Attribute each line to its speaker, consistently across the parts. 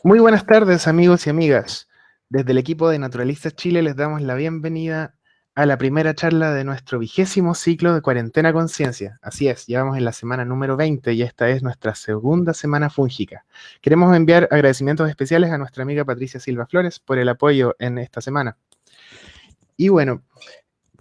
Speaker 1: Muy buenas tardes, amigos y amigas. Desde el equipo de Naturalistas Chile les damos la bienvenida a la primera charla de nuestro 20º ciclo de Cuarentena Conciencia. Así es, llevamos en la semana número 20 y esta es nuestra segunda semana fúngica. Queremos enviar agradecimientos especiales a nuestra amiga Patricia Silva Flores por el apoyo en esta semana. Y bueno,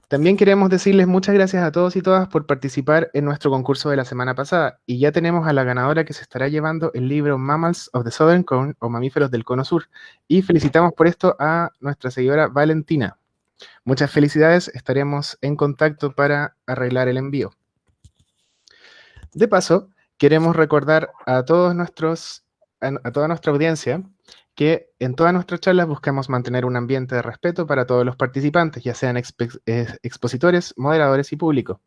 Speaker 1: también queremos decirles muchas gracias a todos y todas por participar en nuestro concurso de la semana pasada. Y ya tenemos a la ganadora que se estará llevando el libro Mammals of the Southern Cone o Mamíferos del Cono Sur. Y felicitamos por esto a nuestra seguidora Valentina. Muchas felicidades, estaremos en contacto para arreglar el envío. De paso, queremos recordar a toda nuestra audiencia que en todas nuestras charlas buscamos mantener un ambiente de respeto para todos los participantes, ya sean expositores, moderadores y público.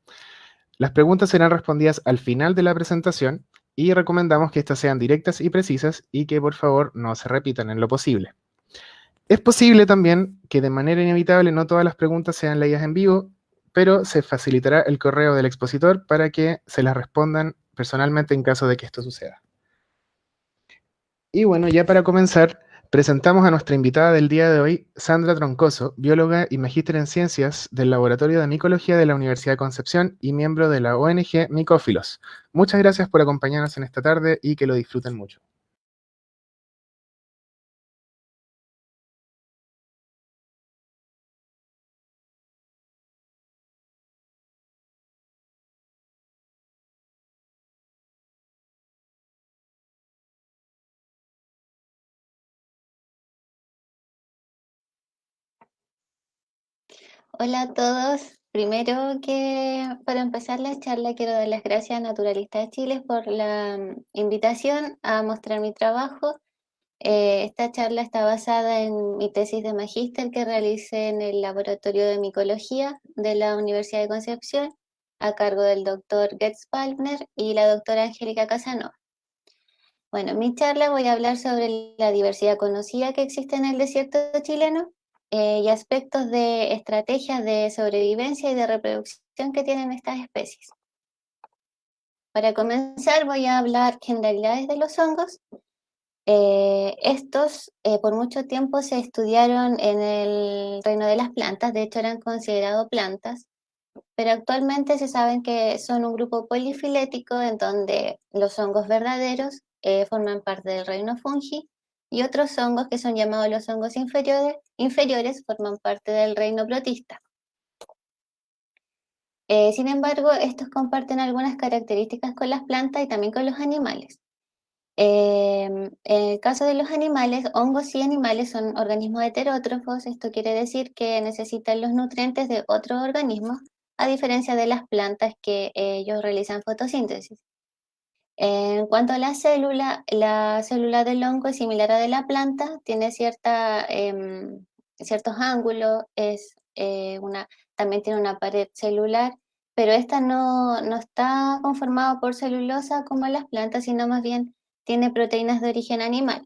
Speaker 1: Las preguntas serán respondidas al final de la presentación y recomendamos que estas sean directas y precisas y que por favor no se repitan en lo posible. Es posible también que de manera inevitable no todas las preguntas sean leídas en vivo, pero se facilitará el correo del expositor para que se las respondan personalmente en caso de que esto suceda. Y bueno, ya para comenzar, presentamos a nuestra invitada del día de hoy, Sandra Troncoso, bióloga y magíster en ciencias del Laboratorio de Micología de la Universidad de Concepción y miembro de la ONG Micófilos. Muchas gracias por acompañarnos en esta tarde y que lo disfruten mucho.
Speaker 2: Hola a todos. Primero que para empezar la charla quiero dar las gracias a Naturalistas de Chile por la invitación a mostrar mi trabajo. Esta charla está basada en mi tesis de magíster que realicé en el Laboratorio de Micología de la Universidad de Concepción a cargo del doctor Getz Palmer y la doctora Angélica Casanova. Bueno, en mi charla voy a hablar sobre la diversidad conocida que existe en el desierto chileno y aspectos de estrategias de sobrevivencia y de reproducción que tienen estas especies. Para comenzar voy a hablar generalidades de los hongos. Estos por mucho tiempo se estudiaron en el reino de las plantas, de hecho eran considerados plantas, pero actualmente se saben que son un grupo polifilético en donde los hongos verdaderos forman parte del reino fungi y otros hongos que son llamados los hongos inferiores forman parte del reino protista. Sin embargo, estos comparten algunas características con las plantas y también con los animales. En el caso de los animales, hongos y animales son organismos heterótrofos. Esto quiere decir que necesitan los nutrientes de otros organismos, a diferencia de las plantas que ellos realizan fotosíntesis. En cuanto a la célula del hongo es similar a la de la planta, tiene ciertos ángulos, también tiene una pared celular, pero esta no está conformada por celulosa como las plantas, sino más bien tiene proteínas de origen animal.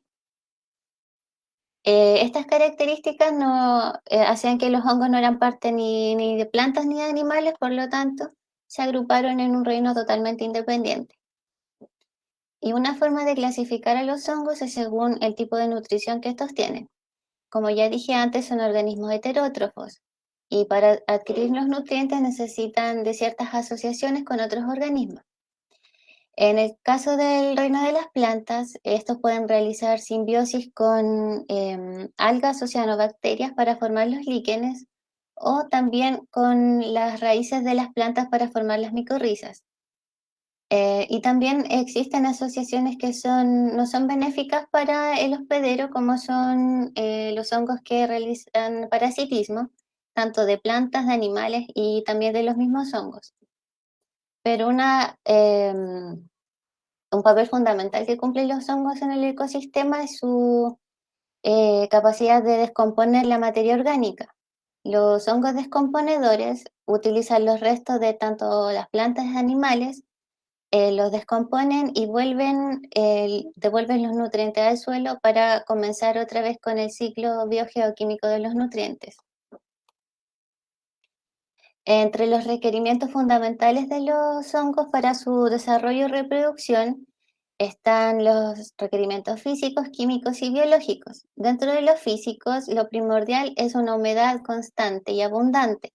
Speaker 2: Estas características no hacían que los hongos no eran parte ni de plantas ni de animales, por lo tanto, se agruparon en un reino totalmente independiente. Y una forma de clasificar a los hongos es según el tipo de nutrición que estos tienen. Como ya dije antes, son organismos heterótrofos y para adquirir los nutrientes necesitan de ciertas asociaciones con otros organismos. En el caso del reino de las plantas, estos pueden realizar simbiosis con algas o cianobacterias para formar los líquenes o también con las raíces de las plantas para formar las micorrizas. Y también existen asociaciones que no son benéficas para el hospedero, como son los hongos que realizan parasitismo, tanto de plantas, de animales y también de los mismos hongos. Pero un papel fundamental que cumplen los hongos en el ecosistema es su capacidad de descomponer la materia orgánica. Los hongos descomponedores utilizan los restos de tanto las plantas y animales, los descomponen y devuelven los nutrientes al suelo para comenzar otra vez con el ciclo biogeoquímico de los nutrientes. Entre los requerimientos fundamentales de los hongos para su desarrollo y reproducción están los requerimientos físicos, químicos y biológicos. Dentro de los físicos, lo primordial es una humedad constante y abundante,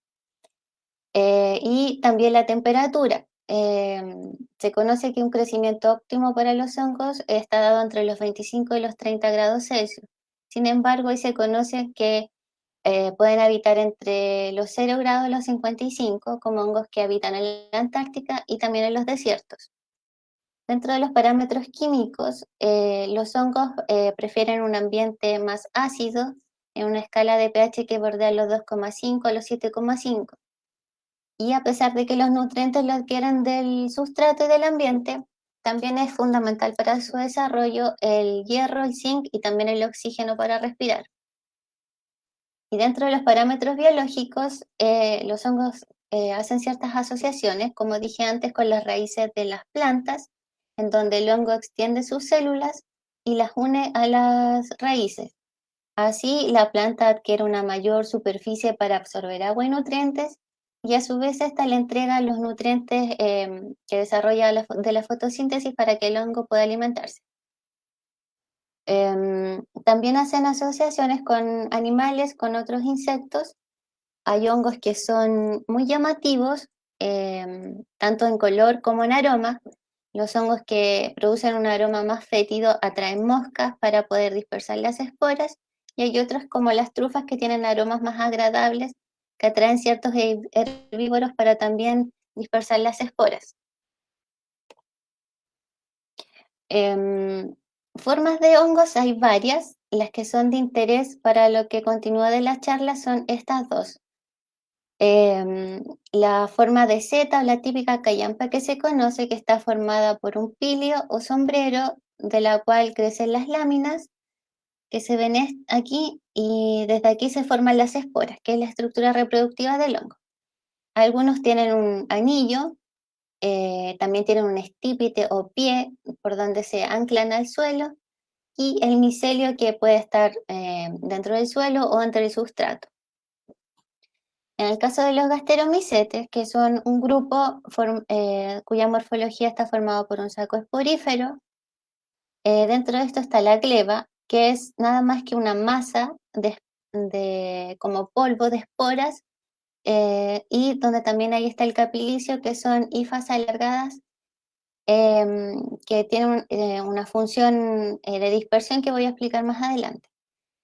Speaker 2: y también la temperatura. Se conoce que un crecimiento óptimo para los hongos está dado entre los 25 y los 30 grados Celsius. Sin embargo, hoy se conoce que pueden habitar entre los 0 grados y los 55, como hongos que habitan en la Antártica y también en los desiertos. Dentro de los parámetros químicos, los hongos prefieren un ambiente más ácido en una escala de pH que bordea los 2,5 a los 7,5. Y a pesar de que los nutrientes lo adquieren del sustrato y del ambiente, también es fundamental para su desarrollo el hierro, el zinc y también el oxígeno para respirar. Y dentro de los parámetros biológicos, los hongos hacen ciertas asociaciones, como dije antes, con las raíces de las plantas, en donde el hongo extiende sus células y las une a las raíces. Así, la planta adquiere una mayor superficie para absorber agua y nutrientes, y a su vez esta le entrega los nutrientes que desarrolla de la fotosíntesis para que el hongo pueda alimentarse. También hacen asociaciones con animales, con otros insectos. Hay hongos que son muy llamativos, tanto en color como en aroma. Los hongos que producen un aroma más fétido atraen moscas para poder dispersar las esporas, y hay otros como las trufas que tienen aromas más agradables que atraen ciertos herbívoros para también dispersar las esporas. Formas de hongos hay varias. Las que son de interés para lo que continúa de la charla son estas dos. La forma de seta o la típica callampa que se conoce, que está formada por un pilio o sombrero de la cual crecen las láminas que se ven aquí, y desde aquí se forman las esporas, que es la estructura reproductiva del hongo. Algunos tienen un anillo, también tienen un estípite o pie por donde se anclan al suelo, y el micelio que puede estar dentro del suelo o entre el sustrato. En el caso de los gasteromicetes, que son un grupo cuya morfología está formado por un saco esporífero, dentro de esto está la gleba, que es nada más que una masa como polvo de esporas, y donde también ahí está el capilicio, que son hifas alargadas, que tienen una función de dispersión que voy a explicar más adelante.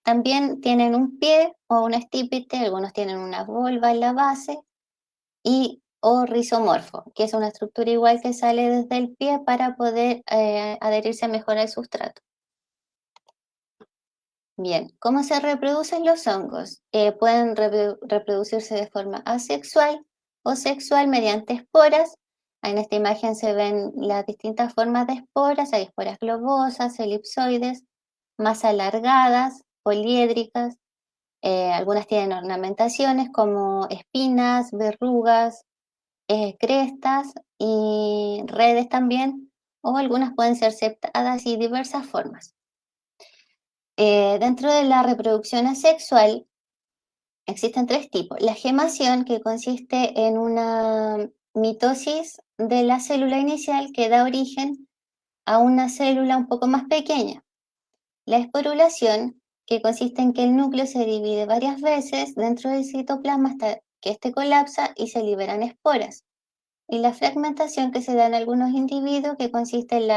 Speaker 2: También tienen un pie o un estípite, algunos tienen una volva en la base, y o rizomorfo, que es una estructura igual que sale desde el pie para poder adherirse mejor al sustrato. Bien, ¿cómo se reproducen los hongos? Pueden reproducirse de forma asexual o sexual mediante esporas. En esta imagen se ven las distintas formas de esporas. Hay esporas globosas, elipsoides, más alargadas, poliédricas. Algunas tienen ornamentaciones como espinas, verrugas, crestas y redes también, o algunas pueden ser septadas y diversas formas. Dentro de la reproducción asexual existen tres tipos. La gemación, que consiste en una mitosis de la célula inicial que da origen a una célula un poco más pequeña. La esporulación, que consiste en que el núcleo se divide varias veces dentro del citoplasma hasta que éste colapsa y se liberan esporas. Y la fragmentación, que se da en algunos individuos, que consiste en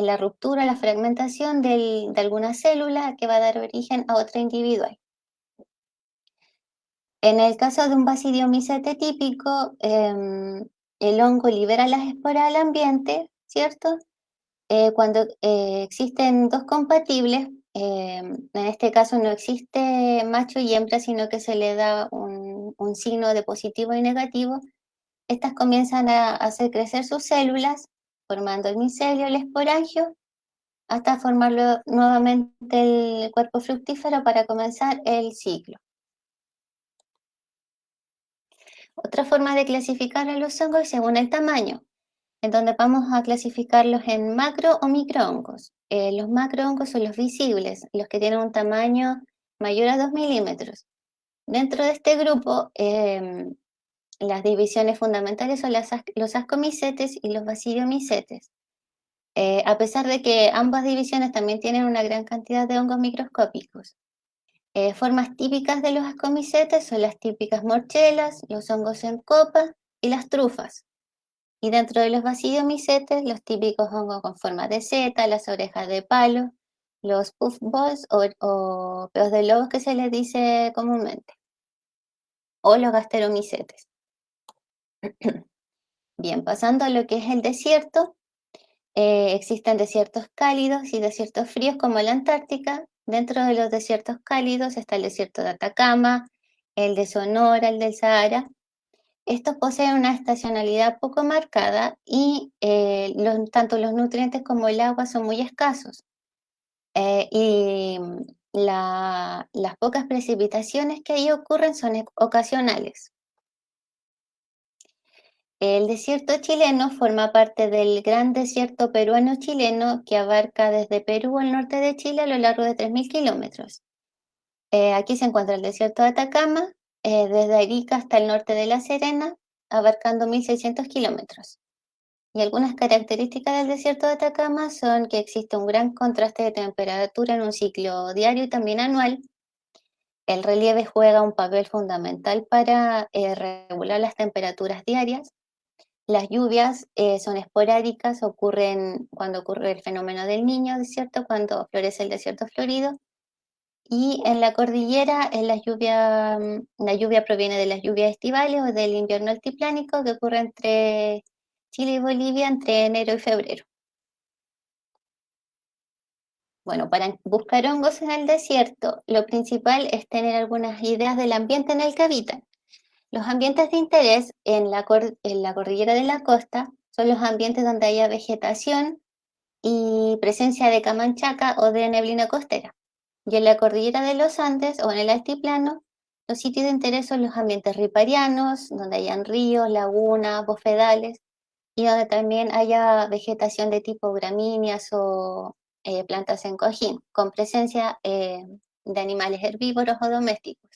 Speaker 2: la ruptura, la fragmentación de alguna célula que va a dar origen a otra individual. En el caso de un basidiomicete típico, el hongo libera las esporas al ambiente, ¿cierto? Cuando existen dos compatibles, en este caso no existe macho y hembra, sino que se le da un signo de positivo y negativo. Estas comienzan a hacer crecer sus células, formando el micelio, el esporangio, hasta formarlo nuevamente el cuerpo fructífero para comenzar el ciclo. Otra forma de clasificar a los hongos es según el tamaño, en donde vamos a clasificarlos en macro o microhongos. Los macrohongos son los visibles, los que tienen un tamaño mayor a 2 milímetros. Dentro de este grupo, las divisiones fundamentales son los ascomicetes y los basidiomicetes. a pesar de que ambas divisiones también tienen una gran cantidad de hongos microscópicos. Formas típicas de los ascomicetes son las típicas morchelas, los hongos en copa y las trufas. Y dentro de los basidiomycetes, los típicos hongos con forma de seta, las orejas de palo, los puffballs o peos de lobos que se les dice comúnmente, o los gasteromycetes. Bien, pasando a lo que es el desierto, existen desiertos cálidos y desiertos fríos como la Antártica. Dentro de los desiertos cálidos está el desierto de Atacama, el de Sonora, el del Sahara. Estos poseen una estacionalidad poco marcada y tanto los nutrientes como el agua son muy escasos. Y las pocas precipitaciones que ahí ocurren son ocasionales. El desierto chileno forma parte del Gran Desierto Peruano-Chileno que abarca desde Perú al norte de Chile a lo largo de 3.000 kilómetros. Aquí se encuentra el desierto de Atacama, desde Arica hasta el norte de La Serena, abarcando 1.600 kilómetros. Y algunas características del desierto de Atacama son que existe un gran contraste de temperatura en un ciclo diario y también anual. El relieve juega un papel fundamental para regular las temperaturas diarias. Las lluvias son esporádicas, ocurren cuando ocurre el fenómeno del Niño, ¿cierto? Cuando florece el desierto florido. Y en la cordillera, la lluvia proviene de las lluvias estivales o del invierno altiplánico que ocurre entre Chile y Bolivia entre enero y febrero. Bueno, para buscar hongos en el desierto, lo principal es tener algunas ideas del ambiente en el que habitan. Los ambientes de interés en la cordillera de la costa son los ambientes donde haya vegetación y presencia de camanchaca o de neblina costera. Y en la cordillera de los Andes o en el altiplano, los sitios de interés son los ambientes riparianos, donde hayan ríos, lagunas, bofedales, y donde también haya vegetación de tipo gramíneas o plantas en cojín, con presencia de animales herbívoros o domésticos.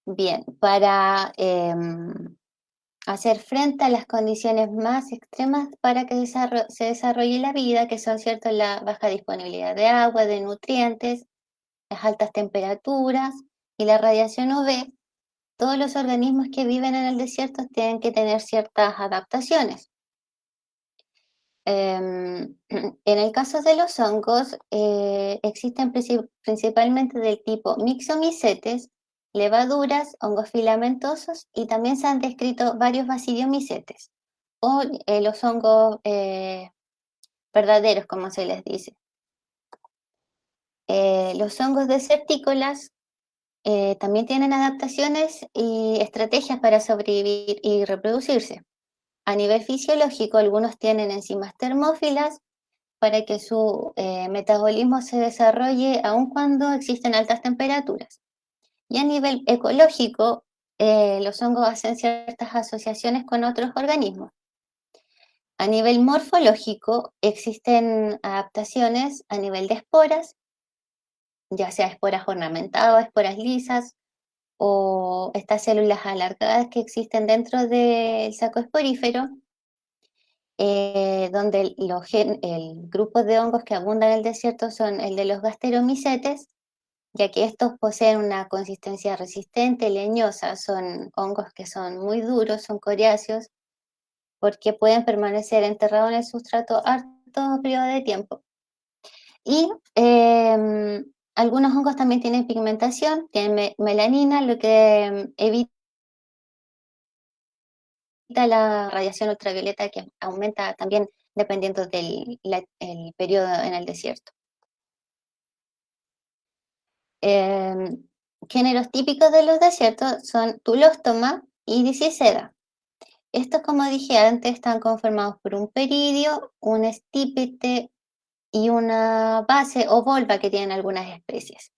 Speaker 2: Bien, para hacer frente a las condiciones más extremas para que se desarrolle la vida, que son cierto la baja disponibilidad de agua, de nutrientes, las altas temperaturas y la radiación UV, todos los organismos que viven en el desierto tienen que tener ciertas adaptaciones. En el caso de los hongos, existen principalmente del tipo Myxomycetes, levaduras, hongos filamentosos y también se han descrito varios basidiomycetes o los hongos verdaderos, como se les dice. Los hongos desérticos también tienen adaptaciones y estrategias para sobrevivir y reproducirse. A nivel fisiológico, algunos tienen enzimas termófilas para que su metabolismo se desarrolle aun cuando existen altas temperaturas. Y a nivel ecológico, los hongos hacen ciertas asociaciones con otros organismos. A nivel morfológico, existen adaptaciones a nivel de esporas, ya sea esporas ornamentadas, esporas lisas, o estas células alargadas que existen dentro del saco esporífero, donde el grupo de hongos que abundan en el desierto son el de los gasteromycetes, ya que estos poseen una consistencia resistente, leñosa, son hongos que son muy duros, son coriáceos, porque pueden permanecer enterrados en el sustrato harto periodo de tiempo. Y algunos hongos también tienen pigmentación, tienen melanina, lo que evita la radiación ultravioleta que aumenta también dependiendo del el periodo en el desierto. Géneros típicos de los desiertos son Tulóstoma y Disiceda. Estos, como dije antes, están conformados por un peridio, un estípite y una base o volva que tienen algunas especies.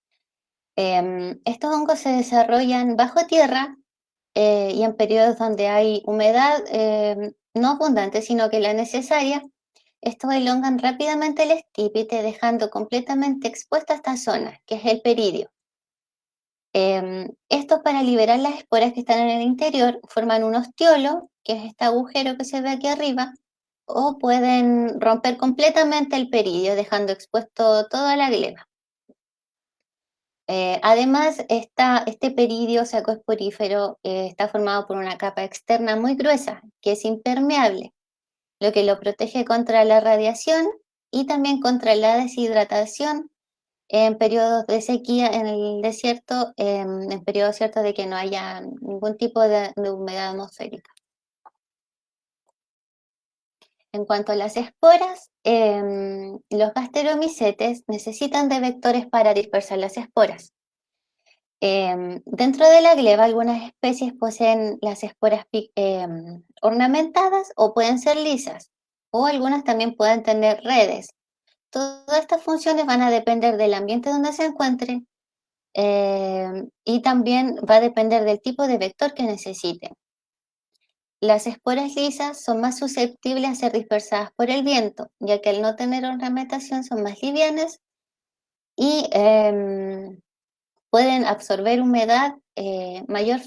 Speaker 2: Estos hongos se desarrollan bajo tierra y en periodos donde hay humedad no abundante, sino que la necesaria. Estos elongan rápidamente el estípite, dejando completamente expuesta esta zona, que es el peridio. Estos, para liberar las esporas que están en el interior, forman un ostiolo, que es este agujero que se ve aquí arriba, o pueden romper completamente el peridio, dejando expuesto toda la gleba. Además, este peridio sacoesporífero está formado por una capa externa muy gruesa, que es impermeable, lo que lo protege contra la radiación y también contra la deshidratación en periodos de sequía en el desierto, en periodos ciertos de que no haya ningún tipo de humedad atmosférica. En cuanto a las esporas, los gasteromicetes necesitan de vectores para dispersar las esporas. Dentro de la gleba, algunas especies poseen las esporas ornamentadas o pueden ser lisas, o algunas también pueden tener redes. Todas estas funciones van a depender del ambiente donde se encuentren y también va a depender del tipo de vector que necesiten. Las esporas lisas son más susceptibles a ser dispersadas por el viento, ya que al no tener ornamentación son más livianas y pueden absorber humedad mayor,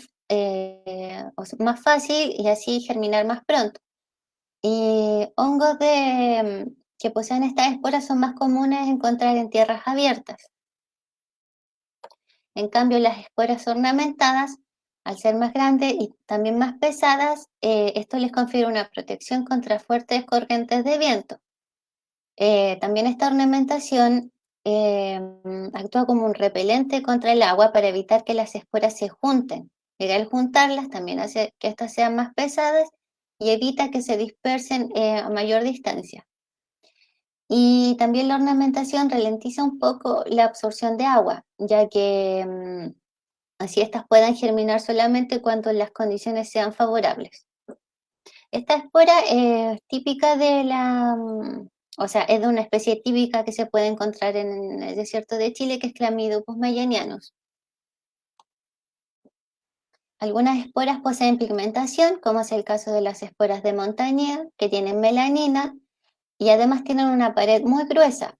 Speaker 2: más fácil y así germinar más pronto. Y hongos que poseen estas esporas son más comunes encontrar en tierras abiertas. En cambio, las esporas ornamentadas, al ser más grandes y también más pesadas, esto les confiere una protección contra fuertes corrientes de viento. También esta ornamentación actúa como un repelente contra el agua para evitar que las esporas se junten. Y al juntarlas también hace que éstas sean más pesadas y evita que se dispersen a mayor distancia. Y también la ornamentación ralentiza un poco la absorción de agua, ya que así estas puedan germinar solamente cuando las condiciones sean favorables. Esta espora es típica o sea, es de una especie típica que se puede encontrar en el desierto de Chile, que es Chlamydophus meyenianus. Algunas esporas poseen pigmentación, como es el caso de las esporas de montaña, que tienen melanina y además tienen una pared muy gruesa.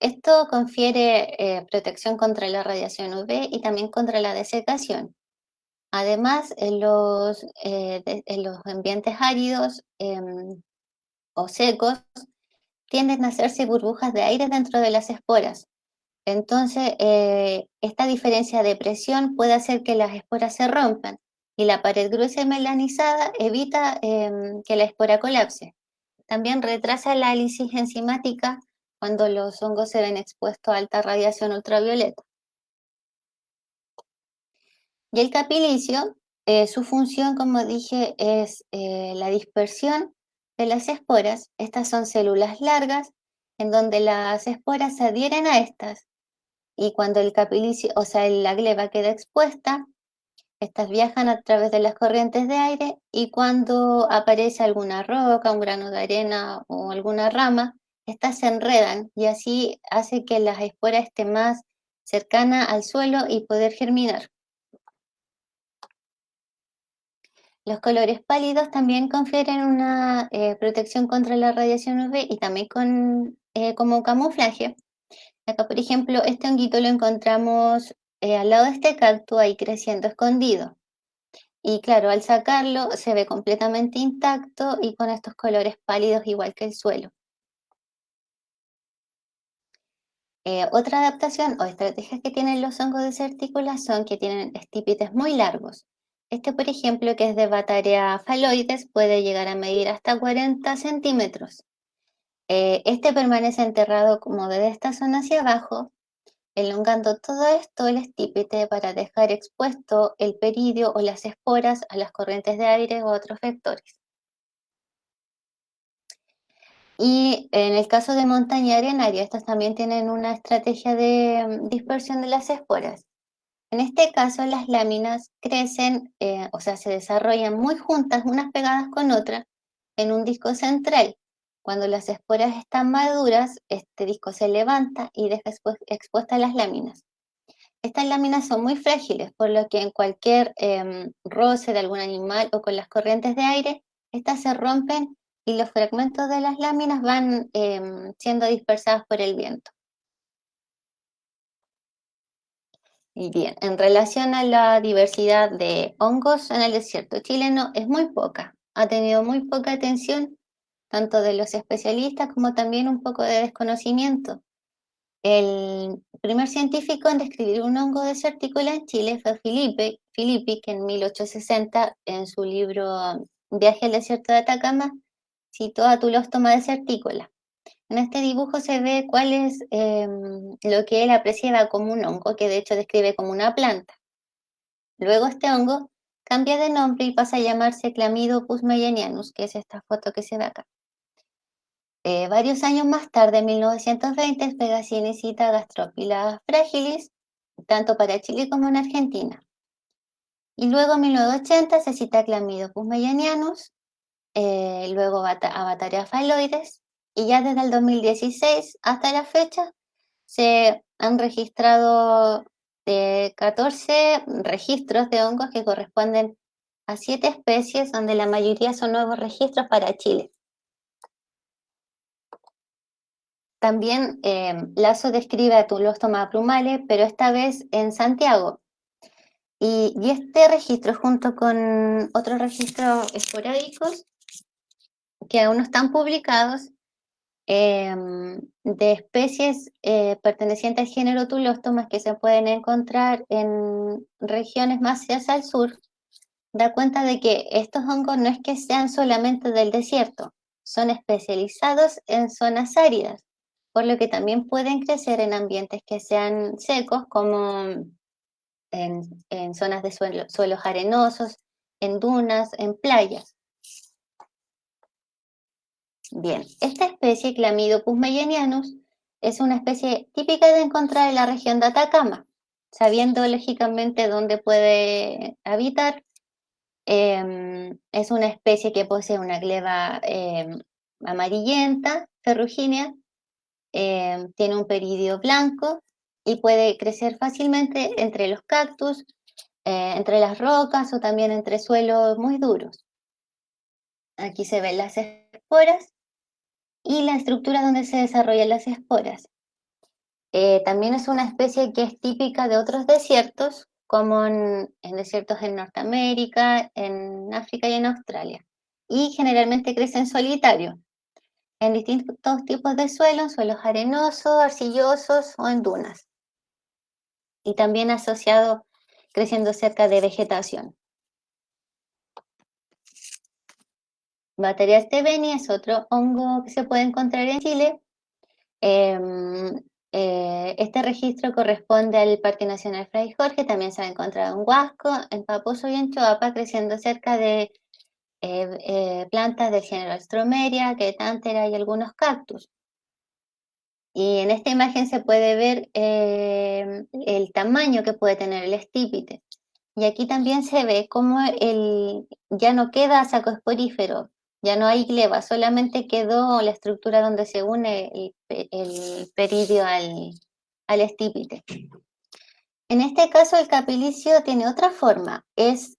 Speaker 2: Esto confiere protección contra la radiación UV y también contra la desecación. Además, en los ambientes áridos o secos, tienden a hacerse burbujas de aire dentro de las esporas. Entonces, esta diferencia de presión puede hacer que las esporas se rompan y la pared gruesa y melanizada evita que la espora colapse. También retrasa la lisis enzimática cuando los hongos se ven expuestos a alta radiación ultravioleta. Y el capilicio, su función, como dije, es la dispersión de las esporas. Estas son células largas en donde las esporas se adhieren a estas y cuando el capilicio, o sea, la gleba queda expuesta, estas viajan a través de las corrientes de aire y cuando aparece alguna roca, un grano de arena o alguna rama, estas se enredan y así hace que las esporas estén más cercanas al suelo y poder germinar. Los colores pálidos también confieren una protección contra la radiación UV y también como camuflaje. Acá, por ejemplo, este honguito lo encontramos al lado de este cactus ahí creciendo escondido. Y claro, al sacarlo se ve completamente intacto y con estos colores pálidos igual que el suelo. Otra adaptación o estrategia que tienen los hongos desérticos son que tienen estípites muy largos. Este, por ejemplo, que es de Bataria phalloides, puede llegar a medir hasta 40 centímetros. Este permanece enterrado como desde esta zona hacia abajo, elongando todo esto el estípite para dejar expuesto el peridio o las esporas a las corrientes de aire u otros vectores. Y en el caso de montaña arenaria, estas también tienen una estrategia de dispersión de las esporas. En este caso, las láminas crecen, o sea, se desarrollan muy juntas, unas pegadas con otras, en un disco central. Cuando las esporas están maduras, este disco se levanta y deja expuestas las láminas. Estas láminas son muy frágiles, por lo que en cualquier roce de algún animal o con las corrientes de aire, estas se rompen y los fragmentos de las láminas van siendo dispersados por el viento. Y bien, en relación a la diversidad de hongos en el desierto chileno, es muy poca. Ha tenido muy poca atención tanto de los especialistas como también un poco de desconocimiento. El primer científico en describir un hongo desérticola en Chile fue Filippi, que en 1860, en su libro Viaje al desierto de Atacama, citó a Tulóstoma deserticola. En este dibujo se ve cuál es lo que él apreciaba como un hongo, que de hecho describe como una planta. Luego este hongo cambia de nombre y pasa a llamarse Chlamydopus meyenianus, que es esta foto que se ve acá. Varios años más tarde, en 1920, Pegasini cita Gastrophylla fragilis, tanto para Chile como en Argentina. Y luego en 1980 se cita Chlamydopus meyenianus, luego Avataria phalloides, y ya desde el 2016 hasta la fecha se han registrado 14 registros de hongos que corresponden a 7 especies, donde la mayoría son nuevos registros para Chile. También Lasso describe a Tulóstoma plumale, pero esta vez en Santiago. Y este registro, junto con otros registros esporádicos que aún no están publicados, de especies pertenecientes al género Tulóstomas que se pueden encontrar en regiones más hacia el sur, da cuenta de que estos hongos no es que sean solamente del desierto, son especializados en zonas áridas, por lo que también pueden crecer en ambientes que sean secos, como en zonas de suelos arenosos, en dunas, en playas. Bien, esta especie, Chlamydopus meyenianus, es una especie típica de encontrar en la región de Atacama. Sabiendo lógicamente dónde puede habitar, es una especie que posee una gleba amarillenta, ferrugínea, tiene un peridio blanco y puede crecer fácilmente entre los cactus, entre las rocas o también entre suelos muy duros. Aquí se ven las esporas y la estructura donde se desarrollan las esporas. También es una especie que es típica de otros desiertos, como en desiertos en Norteamérica, en África y en Australia. Y generalmente crece en solitario, en distintos tipos de suelos, suelos arenosos, arcillosos o en dunas. Y también asociado creciendo cerca de vegetación. Bateria steveni es otro hongo que se puede encontrar en Chile. Este registro corresponde al Parque Nacional Fray Jorge, también se ha encontrado en Huasco, en Paposo y en Choapa, creciendo cerca de plantas del género Stromeria, Quetántera y algunos cactus. Y en esta imagen se puede ver el tamaño que puede tener el estípite. Y aquí también se ve cómo ya no queda saco esporífero, ya no hay gleba, solamente quedó la estructura donde se une el peridio al estípite. En este caso el capilicio tiene otra forma, es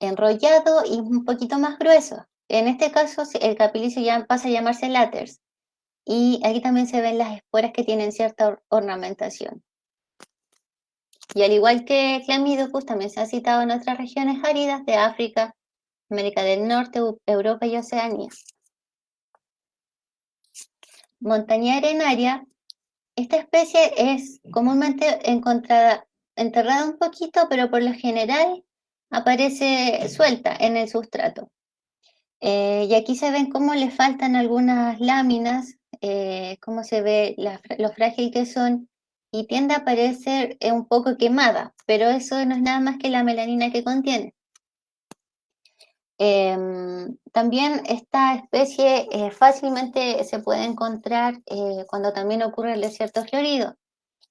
Speaker 2: enrollado y un poquito más grueso. En este caso el capilicio ya pasa a llamarse láters. Y aquí también se ven las esporas que tienen cierta ornamentación. Y al igual que Chlamydopus, también se ha citado en otras regiones áridas de África, América del Norte, Europa y Oceanía. Montaña arenaria, esta especie es comúnmente enterrada un poquito, pero por lo general aparece suelta en el sustrato. Y aquí se ven cómo le faltan algunas láminas, cómo se ve lo frágil que son, y tiende a parecer un poco quemada, pero eso no es nada más que la melanina que contiene. También esta especie fácilmente se puede encontrar cuando también ocurre el desierto florido,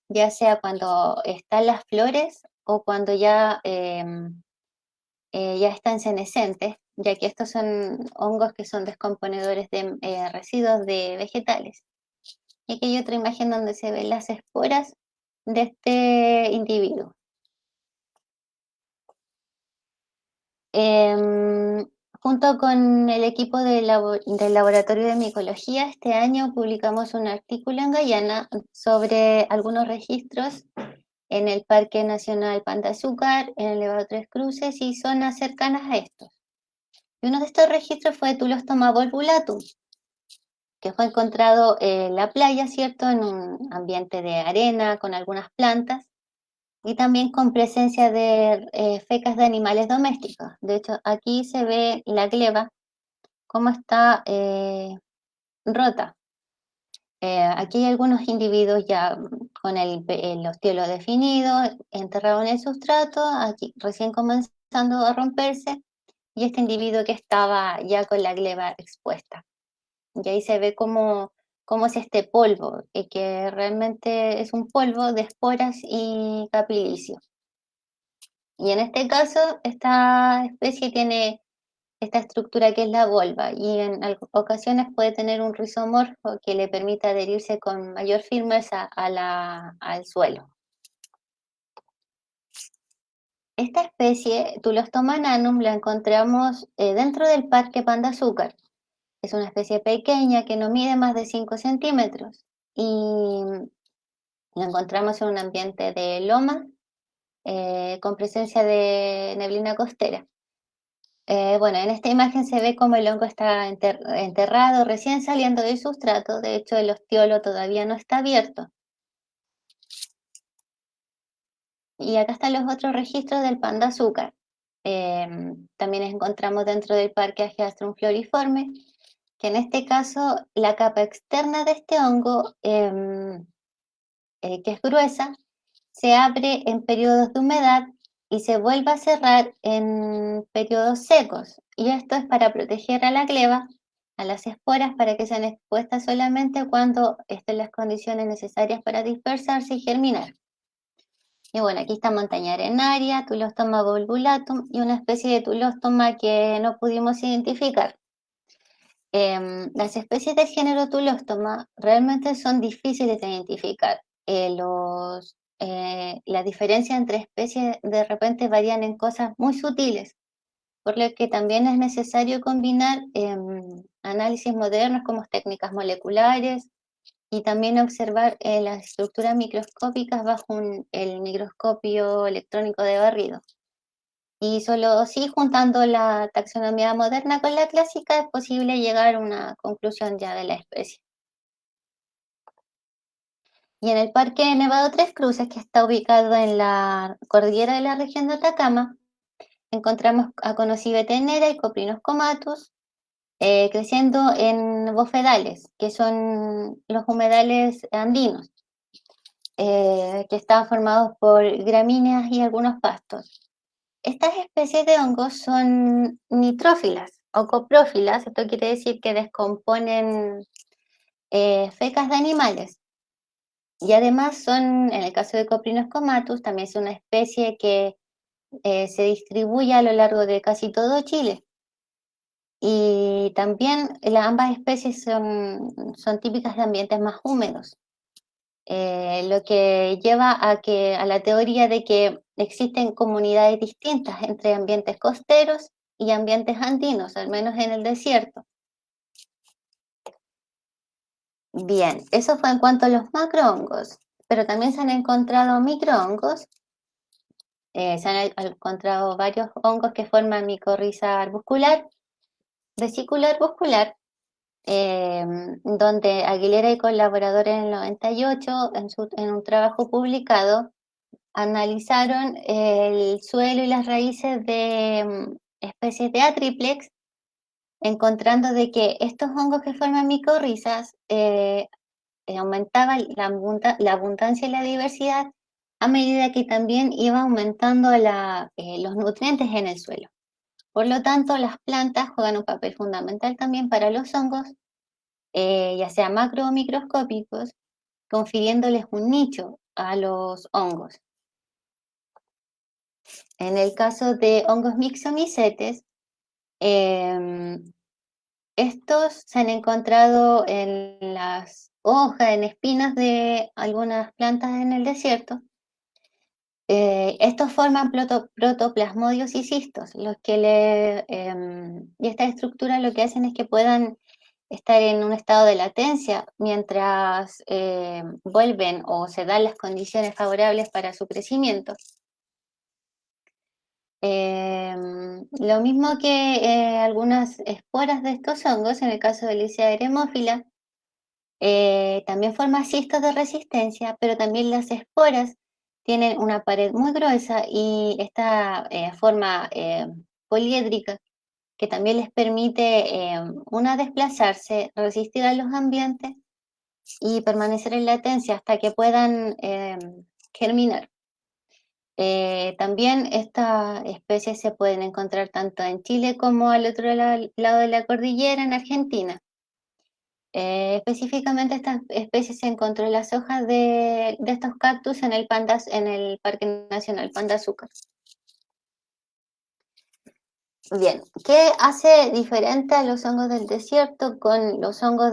Speaker 2: ya sea cuando están las flores o cuando ya están senescentes, ya que estos son hongos que son descomponedores de residuos de vegetales. Y aquí hay otra imagen donde se ven las esporas de este individuo. Junto con el equipo del Laboratorio de Micología, este año publicamos un artículo en Guyana sobre algunos registros en el Parque Nacional Pan de Azúcar, en el Nevado Tres Cruces y zonas cercanas a estos. Y uno de estos registros fue Tulostoma volvulatum, que fue encontrado en la playa, ¿cierto? En un ambiente de arena, con algunas plantas, y también con presencia de fecas de animales domésticos. De hecho, aquí se ve la gleba, cómo está rota. Aquí hay algunos individuos ya con el ostiolo definido, enterrado en el sustrato, aquí recién comenzando a romperse, y este individuo que estaba ya con la gleba expuesta. Y ahí se ve cómo es este polvo, que realmente es un polvo de esporas y capilicio. Y en este caso, esta especie tiene esta estructura que es la volva y en ocasiones puede tener un rizomorfo que le permite adherirse con mayor firmeza al suelo. Esta especie, Tulostoma nanum, la encontramos dentro del Parque Panda Azúcar. Es una especie pequeña que no mide más de 5 centímetros y la encontramos en un ambiente de loma con presencia de neblina costera. Bueno, en esta imagen se ve como el hongo está enterrado, recién saliendo del sustrato. De hecho, el ostiolo todavía no está abierto. Y acá están los otros registros del panda azúcar. También encontramos dentro del parque Ageastrum floriforme, que en este caso la capa externa de este hongo, que es gruesa, se abre en periodos de humedad y se vuelve a cerrar en periodos secos. Y esto es para proteger a la gleba, a las esporas, para que sean expuestas solamente cuando estén las condiciones necesarias para dispersarse y germinar. Y bueno, aquí está montaña arenaria, Tulostoma volvulatum y una especie de Tulostoma que no pudimos identificar. Las especies del género Tulostoma realmente son difíciles de identificar. La diferencia entre especies de repente varían en cosas muy sutiles, por lo que también es necesario combinar análisis modernos como técnicas moleculares y también observar las estructuras microscópicas bajo el microscopio electrónico de barrido. Y solo así, juntando la taxonomía moderna con la clásica, es posible llegar a una conclusión ya de la especie. Y en el Parque Nevado Tres Cruces, que está ubicado en la cordillera de la región de Atacama, encontramos a Conocibe tenera y Coprinus comatus creciendo en bofedales, que son los humedales andinos, que están formados por gramíneas y algunos pastos. Estas especies de hongos son nitrófilas o coprófilas, esto quiere decir que descomponen fecas de animales. Y además son, en el caso de Coprinus comatus, también es una especie que se distribuye a lo largo de casi todo Chile. Y también ambas especies son típicas de ambientes más húmedos. Lo que lleva a la teoría de que existen comunidades distintas entre ambientes costeros y ambientes andinos, al menos en el desierto. Bien, eso fue en cuanto a los macrohongos, pero también se han encontrado microhongos. Se han encontrado varios hongos que forman micorriza arbuscular, vesícula arbuscular, donde Aguilera y colaboradores en el 98, en un trabajo publicado, analizaron el suelo y las raíces de especies de Atriplex, encontrando de que estos hongos que forman micorrizas aumentaban la abundancia y la diversidad a medida que también iba aumentando los nutrientes en el suelo. Por lo tanto, las plantas juegan un papel fundamental también para los hongos, ya sea macro o microscópicos, confiriéndoles un nicho a los hongos. En el caso de hongos mixomicetes, estos se han encontrado en las hojas, en espinas de algunas plantas en el desierto. Estos forman protoplasmodios y cistos, y esta estructura lo que hacen es que puedan estar en un estado de latencia mientras vuelven o se dan las condiciones favorables para su crecimiento. Lo mismo que algunas esporas de estos hongos, en el caso de Lycia eremófila, también forma cistos de resistencia, pero también las esporas tienen una pared muy gruesa y esta forma poliédrica que también les permite, una, desplazarse, resistir a los ambientes y permanecer en latencia hasta que puedan germinar. También estas especies se pueden encontrar tanto en Chile como al otro lado de la cordillera, en Argentina. Específicamente esta especie se encontró en las hojas de estos cactus en en el Parque Nacional Panda Azúcar. Bien, ¿qué hace diferente a los hongos del desierto con los hongos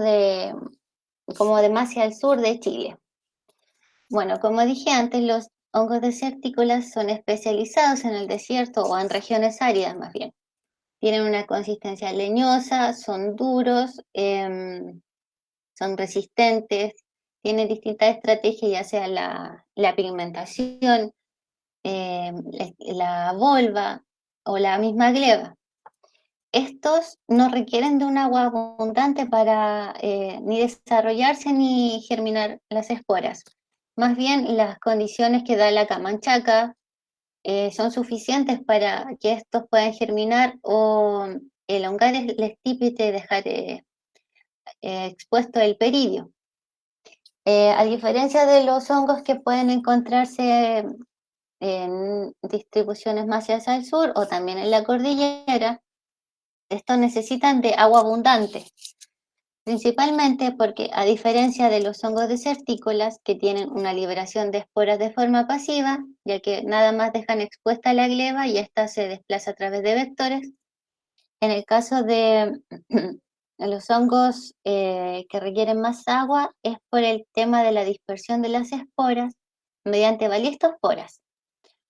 Speaker 2: como de más hacia el sur de Chile? Bueno, como dije antes, los hongos desérticos son especializados en el desierto o en regiones áridas más bien. Tienen una consistencia leñosa, son duros, son resistentes, tienen distintas estrategias, ya sea la pigmentación, la volva o la misma gleba. Estos no requieren de un agua abundante para ni desarrollarse ni germinar las esporas. Más bien, las condiciones que da la camanchaca son suficientes para que estos puedan germinar o elongar el estípite y dejar expuesto el peridio. A diferencia de los hongos que pueden encontrarse en distribuciones más hacia el sur o también en la cordillera, estos necesitan de agua abundante, principalmente porque, a diferencia de los hongos desérticos que tienen una liberación de esporas de forma pasiva, ya que nada más dejan expuesta la gleba y ésta se desplaza a través de vectores, en el caso de los hongos que requieren más agua es por el tema de la dispersión de las esporas mediante balistosporas.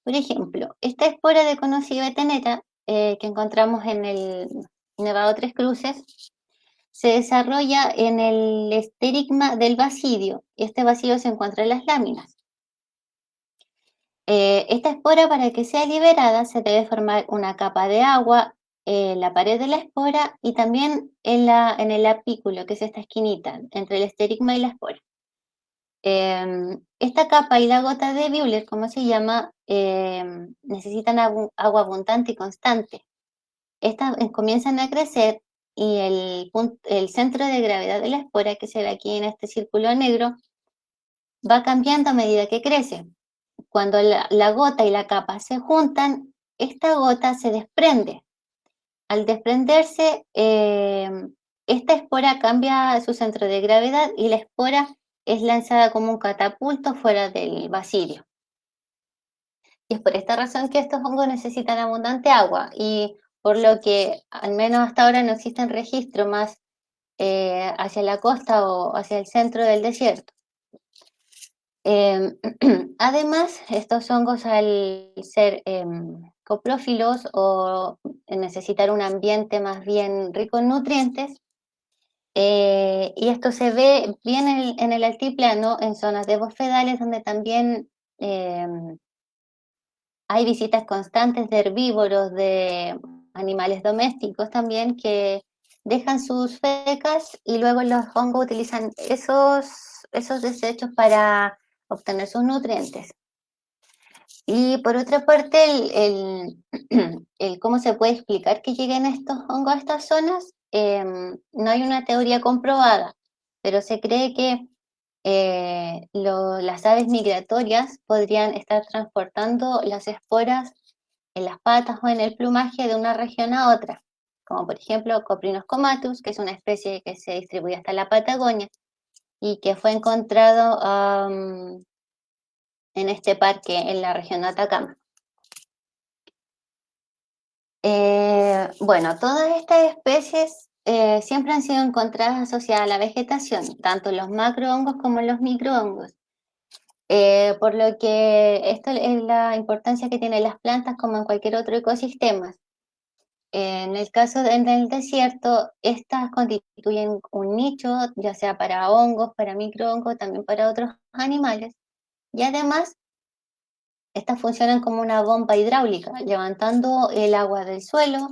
Speaker 2: Por ejemplo, esta espora de Conocebetenera que encontramos en el Nevado Tres Cruces se desarrolla en el esterigma del basidio. Este basidio se encuentra en las láminas. Esta espora, para que sea liberada, se debe formar una capa de agua en la pared de la espora y también en el apículo, que es esta esquinita, entre el esterigma y la espora. Esta capa y la gota de Bühler, como se llama, necesitan agua abundante y constante. Estas comienzan a crecer y el centro de gravedad de la espora, que se ve aquí en este círculo negro, va cambiando a medida que crece. Cuando la gota y la capa se juntan, esta gota se desprende. Al desprenderse, esta espora cambia su centro de gravedad y la espora es lanzada como un catapulto fuera del basidio. Y es por esta razón que estos hongos necesitan abundante agua y por lo que al menos hasta ahora no existen registros más hacia la costa o hacia el centro del desierto. Además, estos hongos, al ser coprófilos o necesitar un ambiente más bien rico en nutrientes, y esto se ve bien en el altiplano, en zonas de bosfedales donde también hay visitas constantes de herbívoros, de animales domésticos también, que dejan sus fecas y luego los hongos utilizan esos desechos para obtener sus nutrientes. Y por otra parte, el cómo se puede explicar que lleguen estos hongos a estas zonas, no hay una teoría comprobada, pero se cree que las aves migratorias podrían estar transportando las esporas en las patas o en el plumaje de una región a otra, como por ejemplo Coprinos comatus, que es una especie que se distribuye hasta la Patagonia y que fue encontrado en este parque en la región de Atacama. Bueno, todas estas especies siempre han sido encontradas asociadas a la vegetación, tanto los macrohongos como los microhongos. Por lo que esto es la importancia que tienen las plantas como en cualquier otro ecosistema. En el caso del desierto, estas constituyen un nicho, ya sea para hongos, para microhongos, también para otros animales. Y además Estas funcionan como una bomba hidráulica, levantando el agua del suelo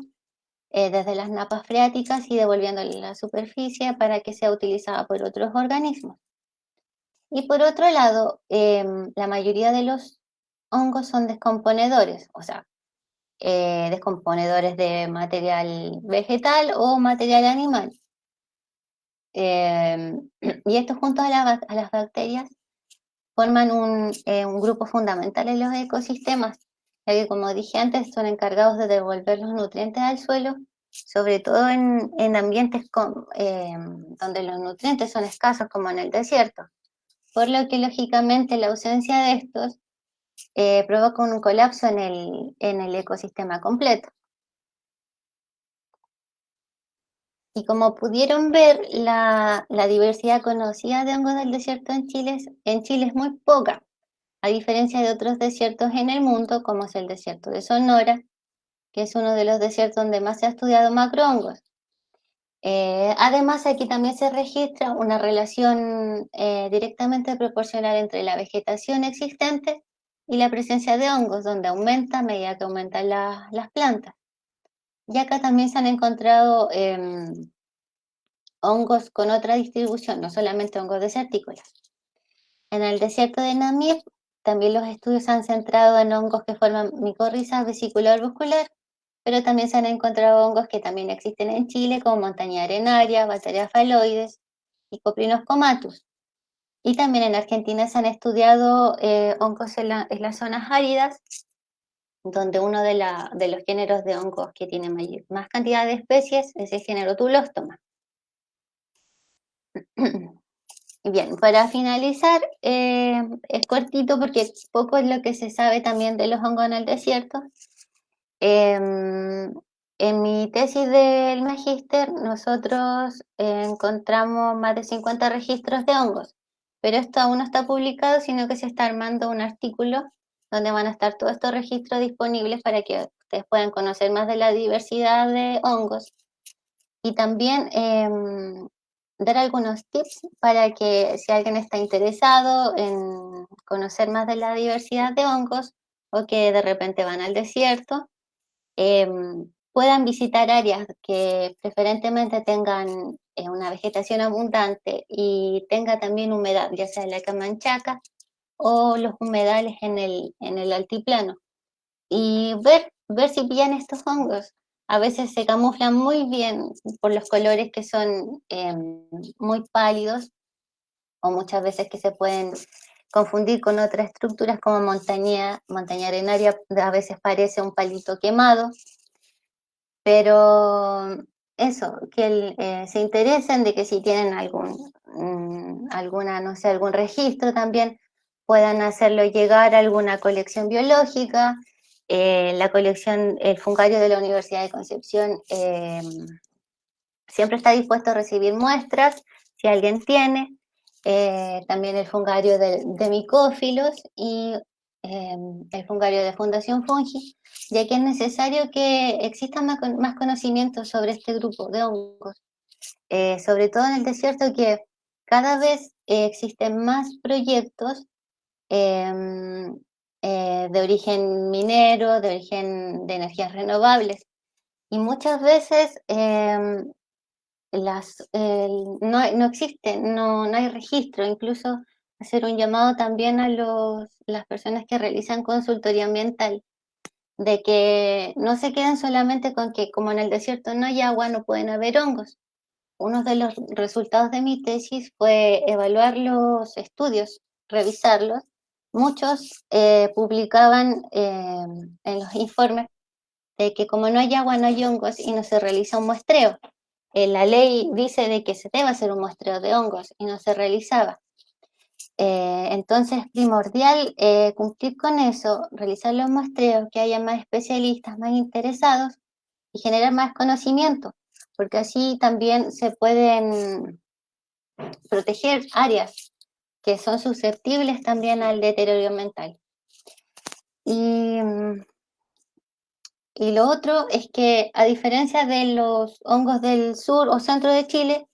Speaker 2: desde las napas freáticas y devolviéndole a la superficie para que sea utilizada por otros organismos. Y por otro lado, la mayoría de los hongos son descomponedores, o sea, descomponedores de material vegetal o material animal. Y estos juntos a las bacterias forman un grupo fundamental en los ecosistemas, ya que como dije antes, son encargados de devolver los nutrientes al suelo, sobre todo en ambientes donde los nutrientes son escasos, como en el desierto, por lo que lógicamente la ausencia de estos provoca un colapso en el ecosistema completo. Y como pudieron ver, la diversidad conocida de hongos del desierto en Chile es muy poca, a diferencia de otros desiertos en el mundo, como es el desierto de Sonora, que es uno de los desiertos donde más se ha estudiado macrohongos. Además, aquí también se registra una relación directamente proporcional entre la vegetación existente y la presencia de hongos, donde aumenta a medida que aumentan las plantas. Y acá también se han encontrado hongos con otra distribución, no solamente hongos desérticos. En el desierto de Namib, también los estudios se han centrado en hongos que forman micorrizas vesicular-muscular, pero también se han encontrado hongos que también existen en Chile, como montaña arenaria, Bacteria phalloides y Coprinus comatus. Y también en Argentina se han estudiado hongos en las zonas áridas, donde uno de los géneros de hongos que tiene más cantidad de especies es el género Tulóstoma. Bien, para finalizar, es cortito porque poco es lo que se sabe también de los hongos en el desierto. En mi tesis del magíster, nosotros encontramos más de 50 registros de hongos, pero esto aún no está publicado, sino que se está armando un artículo donde van a estar todos estos registros disponibles para que ustedes puedan conocer más de la diversidad de hongos y también dar algunos tips para que si alguien está interesado en conocer más de la diversidad de hongos o que de repente van al desierto, puedan visitar áreas que preferentemente tengan una vegetación abundante y tenga también humedad, ya sea la Camanchaca o los humedales en el altiplano, y ver si pillan estos hongos. A veces se camuflan muy bien por los colores que son muy pálidos o muchas veces que se pueden confundir con otras estructuras como montaña arenaria, a veces parece un palito quemado, pero eso, que se interesen de que si tienen no sé, algún registro también puedan hacerlo llegar a alguna colección biológica. La colección, el Fungario de la Universidad de Concepción siempre está dispuesto a recibir muestras, si alguien tiene. También el Fungario de Micófilos y el Fungario de Fundación Fungi, ya que es necesario que exista más conocimiento sobre este grupo de hongos, sobre todo en el desierto, que cada vez existen más proyectos de origen minero, de origen de energías renovables. Y muchas veces no existen, no hay registro, incluso hacer un llamado también a las personas que realizan consultoría ambiental, de que no se queden solamente con que como en el desierto no hay agua, no pueden haber hongos. Uno de los resultados de mi tesis fue evaluar los estudios, revisarlos. Muchos publicaban en los informes de que como no hay agua, no hay hongos y no se realiza un muestreo. La ley dice de que se debe hacer un muestreo de hongos y no se realizaba. Entonces es primordial cumplir con eso, realizar los muestreos, que haya más especialistas, más interesados y generar más conocimiento, porque así también se pueden proteger áreas que son susceptibles también al deterioro ambiental. Y lo otro es que, a diferencia de los hongos del sur o centro de Chile,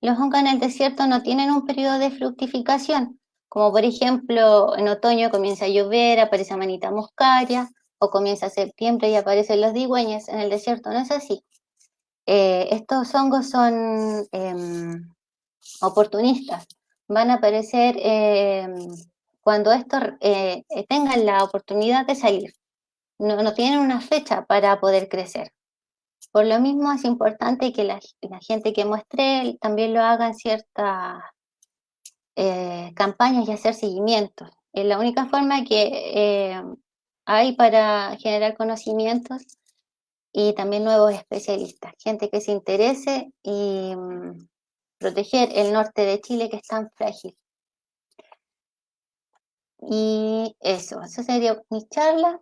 Speaker 2: los hongos en el desierto no tienen un periodo de fructificación, Como por ejemplo, en otoño comienza a llover, aparece Amanita muscaria, o comienza septiembre y aparecen los digüeñes. En el desierto no es así. Estos hongos son oportunistas. Van a aparecer cuando estos tengan la oportunidad de salir. No tienen una fecha para poder crecer. Por lo mismo es importante que la gente que muestre también lo haga en ciertas campañas y hacer seguimientos. Es la única forma que hay para generar conocimientos y también nuevos especialistas, gente que se interese y proteger el norte de Chile que es tan frágil. Y eso sería mi charla.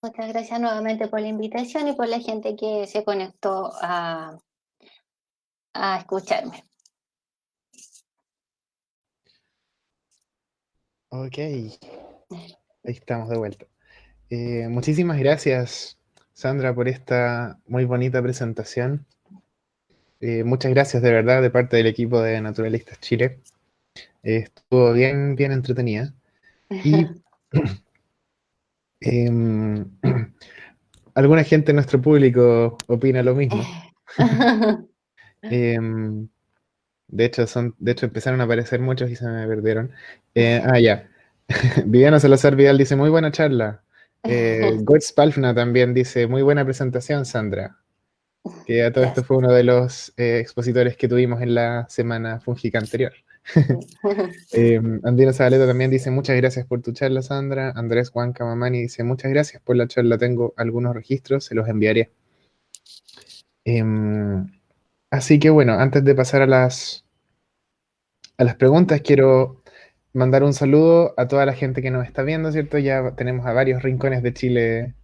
Speaker 2: Muchas gracias nuevamente por la invitación y por la gente que se conectó a escucharme.
Speaker 1: Ok, ahí estamos de vuelta. Muchísimas gracias, Sandra, por esta muy bonita presentación. Muchas gracias de verdad de parte del equipo de Naturalistas Chile. Estuvo bien, bien entretenida. Y em, alguna gente de nuestro público opina lo mismo. Em, de hecho empezaron a aparecer muchos y se me perdieron. Ya. Viviana Salazar Vidal dice, muy buena charla. Goetz Palfna también dice, muy buena presentación, Sandra. Que a todo esto
Speaker 2: Gracias.
Speaker 1: fue uno de los expositores que tuvimos en la semana fúngica anterior. Andina Zabaleta también dice, muchas gracias por tu charla, Sandra. Andrés Juan Camamani dice, muchas gracias por la charla. Tengo algunos registros, se los enviaré. Em, Así que bueno, antes de pasar a las preguntas, quiero mandar un saludo a toda la gente que nos está viendo, ¿cierto? Ya tenemos a varios rincones de Chile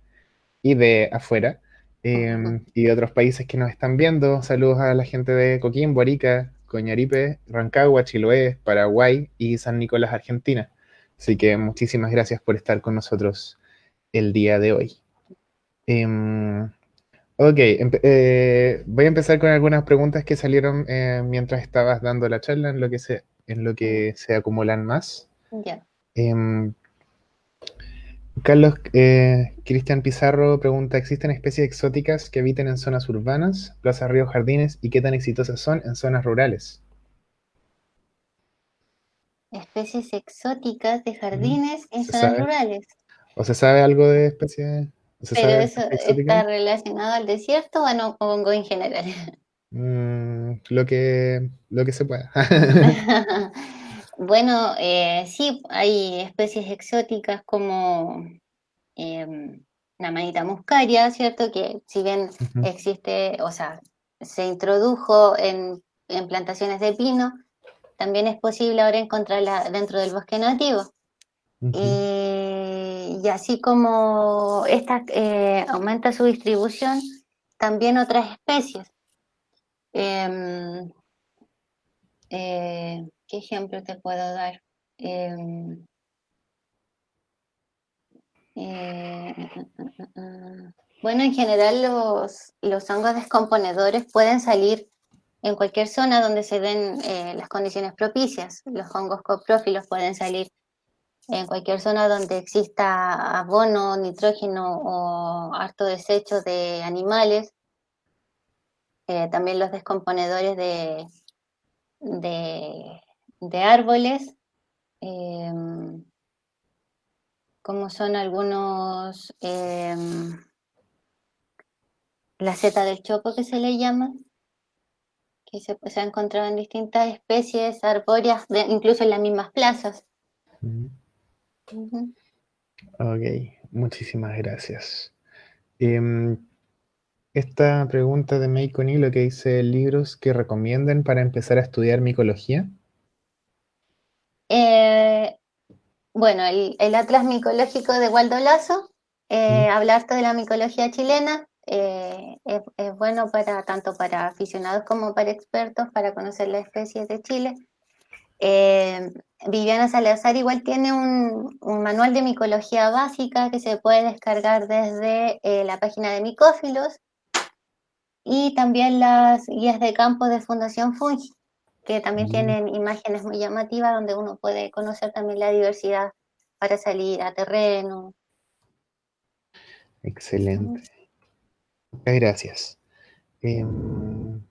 Speaker 1: y de afuera, y de otros países que nos están viendo. Saludos a la gente de Coquimbo, Arica, Coñaripe, Rancagua, Chiloé, Paraguay y San Nicolás, Argentina. Así que muchísimas gracias por estar con nosotros el día de hoy. Em, ok, voy a empezar con algunas preguntas que salieron mientras estabas dando la charla, en lo que se acumulan más.
Speaker 2: Ya.
Speaker 1: Em, Carlos Cristian Pizarro pregunta, ¿existen especies exóticas que habiten en zonas urbanas, plazas, ríos, jardines y qué tan exitosas son en zonas rurales?
Speaker 2: Especies exóticas de
Speaker 1: Ujú.
Speaker 2: jardines en
Speaker 1: ¿Se
Speaker 2: zonas
Speaker 1: sabe?
Speaker 2: rurales.
Speaker 1: ¿O se sabe algo de especies? ¿O se
Speaker 2: ¿Pero
Speaker 1: sabe de
Speaker 2: eso
Speaker 1: especies exóticas?
Speaker 2: está relacionado al desierto o no pongo en general?
Speaker 1: Lo que se pueda.
Speaker 2: Bueno, sí, hay especies exóticas como la manita muscaria, ¿cierto? Que si bien
Speaker 1: Ujú,
Speaker 2: existe, o sea, se introdujo en plantaciones de pino, también es posible ahora encontrarla dentro del bosque nativo.
Speaker 1: ujú,
Speaker 2: Y así como esta aumenta su distribución, también otras especies. Em, ¿Qué ejemplo te puedo dar? Em, eh, bueno, en general los hongos descomponedores pueden salir en cualquier zona donde se den las condiciones propicias. Los hongos coprófilos pueden salir en cualquier zona donde exista abono, nitrógeno o harto desecho de animales. También los descomponedores de, de árboles, eh, como son algunos, la seta del chopo que se le llama, que se ha encontrado en distintas especies arbóreas, incluso en las mismas plazas.
Speaker 1: ujú.
Speaker 2: Ujú.
Speaker 1: Ok, muchísimas gracias. Em, Esta pregunta de May Conilo que dice libros que recomienden para empezar a estudiar micología.
Speaker 2: Eh, bueno, el Atlas Micológico de Waldo Lazo,
Speaker 1: Mm,
Speaker 2: habla harto de la micología chilena, es bueno para tanto para aficionados como para expertos para conocer las especies de Chile. Eh, Viviana Salazar igual tiene un manual de micología básica que se puede descargar desde la página de Micófilos y también las guías de campo de Fundación Fungi. que también
Speaker 1: Mm,
Speaker 2: tienen imágenes muy llamativas donde uno puede conocer también la diversidad para salir a terreno.
Speaker 1: excelente.
Speaker 2: Ujú.
Speaker 1: Muchas gracias. Em,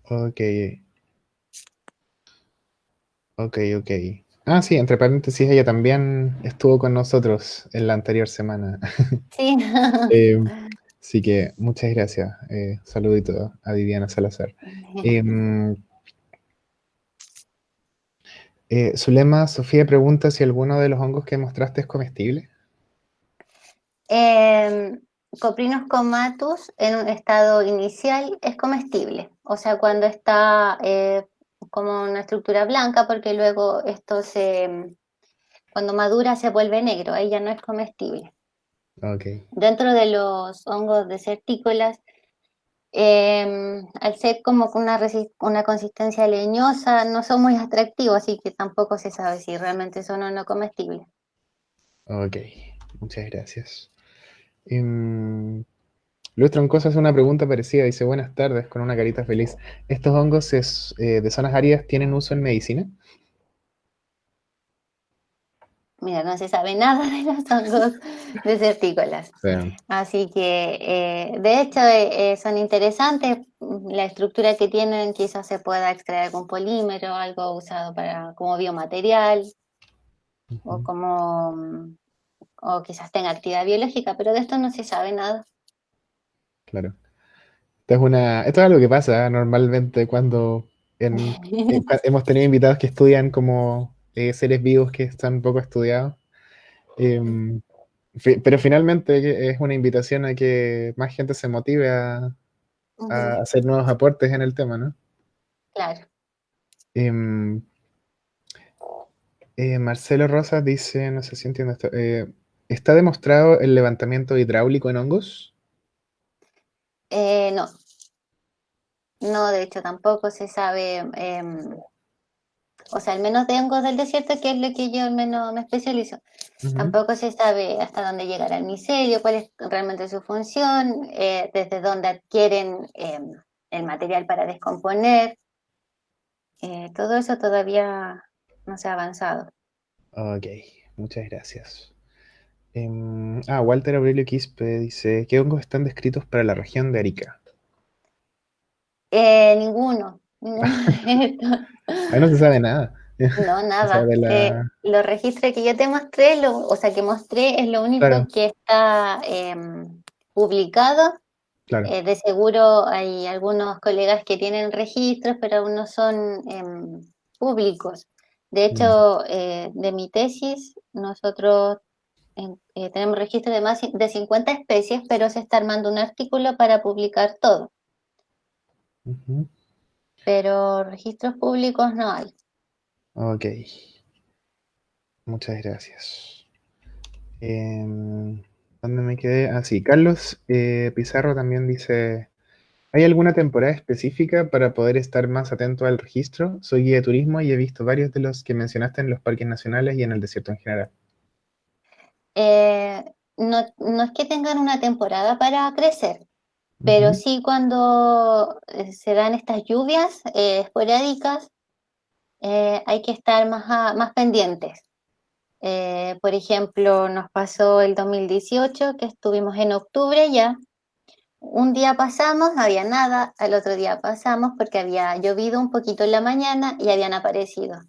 Speaker 1: ok, ok. Ah, sí, entre paréntesis, ella también estuvo con nosotros en la anterior semana.
Speaker 2: Sí,
Speaker 1: Em, Así que muchas gracias. Saludito a Viviana Salazar. Em, Zulema Sofía pregunta si alguno de los hongos que mostraste es comestible.
Speaker 2: Em, Coprinus comatus en un estado inicial es comestible, o sea, cuando está como una estructura blanca, porque luego cuando madura se vuelve negro, ahí ya no es comestible.
Speaker 1: Ok,
Speaker 2: Dentro de los hongos desertícolas, al ser como con una consistencia leñosa, no son muy atractivos, así que tampoco se sabe si realmente son o no comestibles.
Speaker 1: ok. Muchas gracias. Luis Troncoso hace una pregunta parecida. Dice, buenas tardes, con una carita feliz. ¿Estos hongos de zonas áridas tienen uso en medicina?
Speaker 2: Mira, no se sabe nada de los hongos desertícolas.
Speaker 1: Sí.
Speaker 2: Así que, de hecho, son interesantes. La estructura que tienen quizás se pueda extraer algún polímero, algo usado como biomaterial o
Speaker 1: Ujú,
Speaker 2: o quizás tenga actividad biológica, pero de esto no se sabe nada.
Speaker 1: claro. Esto es algo que pasa normalmente cuando hemos tenido invitados que estudian como seres vivos que están poco estudiados. Em, pero finalmente es una invitación a que más gente se motive a
Speaker 2: Ujú,
Speaker 1: hacer nuevos aportes en el tema, ¿no?
Speaker 2: claro.
Speaker 1: Em, Marcelo Rosas dice, no sé si entiendo esto, ¿está demostrado el levantamiento hidráulico en hongos?
Speaker 2: No, no, de hecho tampoco se sabe, o sea, al menos de hongos del desierto, que es lo que yo al menos me especializo.
Speaker 1: Ujú,
Speaker 2: Tampoco se sabe hasta dónde llegará el micelio, cuál es realmente su función, desde dónde adquieren el material para descomponer. Todo eso todavía no se ha avanzado.
Speaker 1: ok, muchas gracias. Walter Aurelio Quispe dice, ¿qué hongos están descritos para la región de Arica?
Speaker 2: Ninguno de estos.
Speaker 1: Ahí no se sabe nada.
Speaker 2: No,
Speaker 1: O sea,
Speaker 2: nada. Los registros que yo te mostré, o sea, que mostré, es lo único
Speaker 1: claro,
Speaker 2: que está publicado.
Speaker 1: claro.
Speaker 2: De seguro hay algunos colegas que tienen registros, pero aún no son públicos. De
Speaker 1: Mm,
Speaker 2: hecho, de mi tesis, nosotros tenemos registro de más de 50 especies, pero se está armando un artículo para publicar todo.
Speaker 1: ujú,
Speaker 2: Pero registros públicos no hay.
Speaker 1: ok, muchas gracias. Em, ¿Dónde me quedé? Ah, sí, Carlos Pizarro también dice, ¿hay alguna temporada específica para poder estar más atento al registro? Soy guía de turismo y he visto varios de los que mencionaste en los parques nacionales y en el desierto en general.
Speaker 2: No es que tengan una temporada para crecer, pero
Speaker 1: Ujú,
Speaker 2: sí cuando se dan estas lluvias esporádicas, hay que estar más pendientes. Por ejemplo, nos pasó el 2018 que estuvimos en octubre ya. Un día pasamos, no había nada, al otro día pasamos porque había llovido un poquito en la mañana y habían aparecido.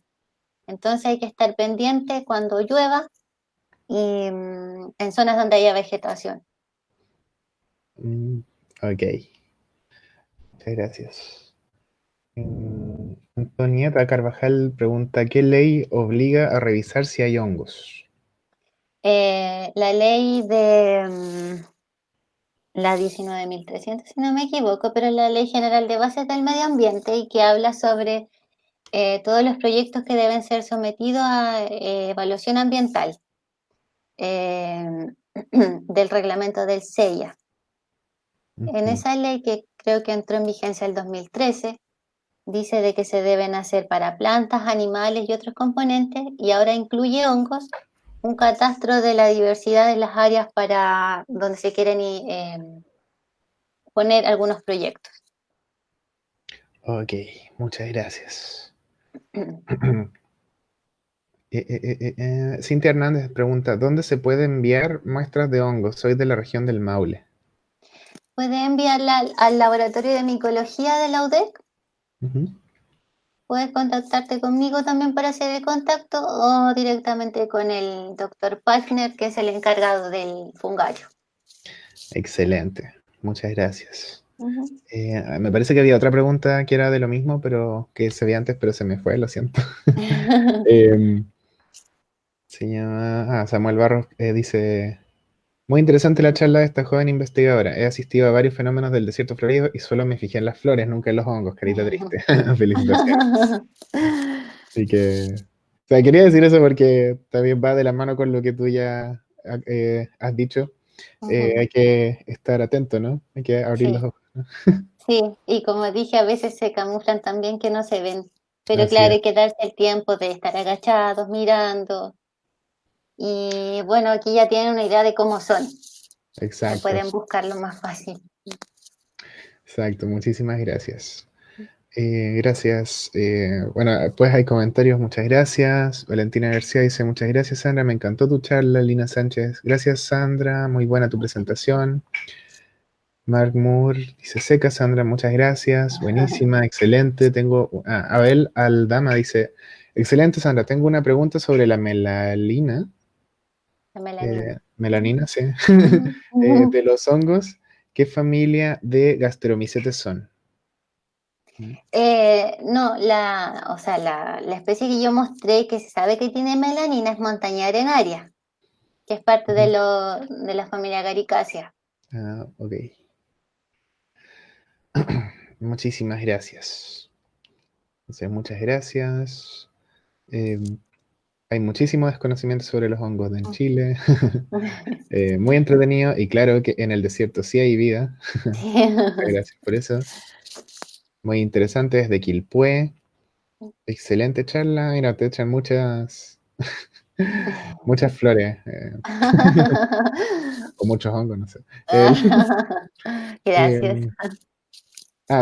Speaker 2: Entonces hay que estar pendiente cuando llueva y en zonas donde haya vegetación.
Speaker 1: mm, ok, muchas gracias. Antonieta Carvajal pregunta, ¿qué ley obliga a revisar si hay hongos?
Speaker 2: La ley de la 19.300 si no me equivoco, pero la Ley General de Bases del Medio Ambiente y que habla sobre todos los proyectos que deben ser sometidos a evaluación ambiental eh, del reglamento del SEIA. En
Speaker 1: Ujú,
Speaker 2: esa ley, que creo que entró en vigencia el 2013, dice de que se deben hacer para plantas, animales y otros componentes, y ahora incluye hongos, un catastro de la diversidad de las áreas para donde se quieren poner algunos proyectos.
Speaker 1: Ok, muchas gracias. Cintia Hernández pregunta, ¿dónde se puede enviar muestras de hongos? Soy de la región del Maule.
Speaker 2: Puedes enviarla al laboratorio de micología de la UDEC.
Speaker 1: Ujú.
Speaker 2: Puedes contactarte conmigo también para hacer el contacto o directamente con el doctor Pachner, que es el encargado del fungario.
Speaker 1: Excelente, muchas gracias.
Speaker 2: Ujú.
Speaker 1: Me parece que había otra pregunta que era de lo mismo, pero que se veía antes, pero se me fue, lo siento. Em, Se llama Samuel Barros, dice, muy interesante la charla de esta joven investigadora. He asistido a varios fenómenos del desierto florido y solo me fijé en las flores, nunca en los hongos, carita triste. Felicitaciones. Así que, o sea, quería decir eso porque también va de la mano con lo que tú ya has dicho.
Speaker 2: Ujú.
Speaker 1: Hay que estar atento, ¿no? Hay que abrir los
Speaker 2: Sí,
Speaker 1: ojos.
Speaker 2: sí, y como dije, a veces se camuflan también que no se ven, pero
Speaker 1: Así
Speaker 2: claro,
Speaker 1: es,
Speaker 2: hay que darse el tiempo de estar agachados, mirando, y bueno, aquí ya tienen una idea de cómo son, ya
Speaker 1: exacto,
Speaker 2: pueden buscarlo más fácil.
Speaker 1: exacto. Muchísimas gracias. Gracias. Bueno, pues hay comentarios, muchas gracias. Valentina García dice, muchas gracias, Sandra, me encantó tu charla. Lina Sánchez, gracias, Sandra, muy buena tu presentación. Mark Moore dice, seca, Sandra, muchas gracias, buenísima, excelente. Abel Aldama dice, excelente, Sandra, tengo una pregunta sobre la melalina,
Speaker 2: La melanina. Ujú,
Speaker 1: melanina, sí,
Speaker 2: ujú, ujú.
Speaker 1: de los hongos. ¿Qué familia de Gastromycetes son? Mm,
Speaker 2: No, o sea, la especie que yo mostré que se sabe que tiene melanina es montaña arenaria, que es parte
Speaker 1: ujú.
Speaker 2: de la familia Garicacea.
Speaker 1: Ah, ok. Muchísimas gracias. Entonces, muchas gracias. Eh, Hay muchísimo desconocimiento sobre los hongos en Chile. Muy entretenido y claro que en el desierto sí hay vida.
Speaker 2: Sí.
Speaker 1: Muchas gracias por eso. Muy interesante desde Quilpué. Excelente charla. Mira, te echan muchas flores o muchos hongos, no sé. El-
Speaker 2: Gracias.
Speaker 1: em,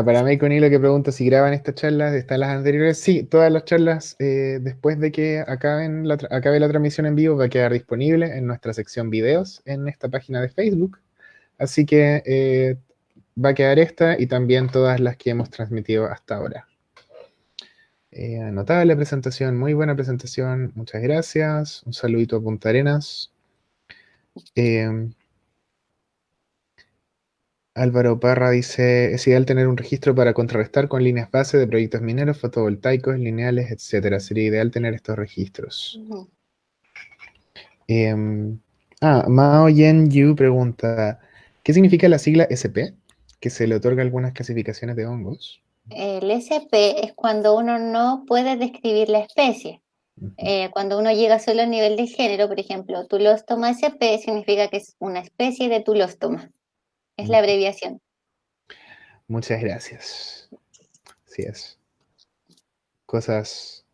Speaker 1: para mí con Hilo que pregunta si graban estas charlas, ¿están las anteriores? Sí, todas las charlas después de que acabe la transmisión en vivo va a quedar disponible en nuestra sección videos en esta página de Facebook. Así que va a quedar esta y también todas las que hemos transmitido hasta ahora. Notable presentación, muy buena presentación, muchas gracias. Un saludito a Punta Arenas. Eh, Álvaro Parra dice, es ideal tener un registro para contrarrestar con líneas base de proyectos mineros, fotovoltaicos, lineales, etcétera. Sería ideal tener estos registros.
Speaker 2: Ujú.
Speaker 1: Eh, Mao Yen Yu pregunta, ¿qué significa la sigla SP? Que se le otorga algunas clasificaciones de hongos.
Speaker 2: El SP es cuando uno no puede describir la especie.
Speaker 1: Ujú,
Speaker 2: Cuando uno llega solo al nivel de género, por ejemplo, Tulostoma SP significa que es una especie de Tulostoma. Es la
Speaker 1: ujú.
Speaker 2: abreviación.
Speaker 1: Muchas gracias. Así es. Cosas,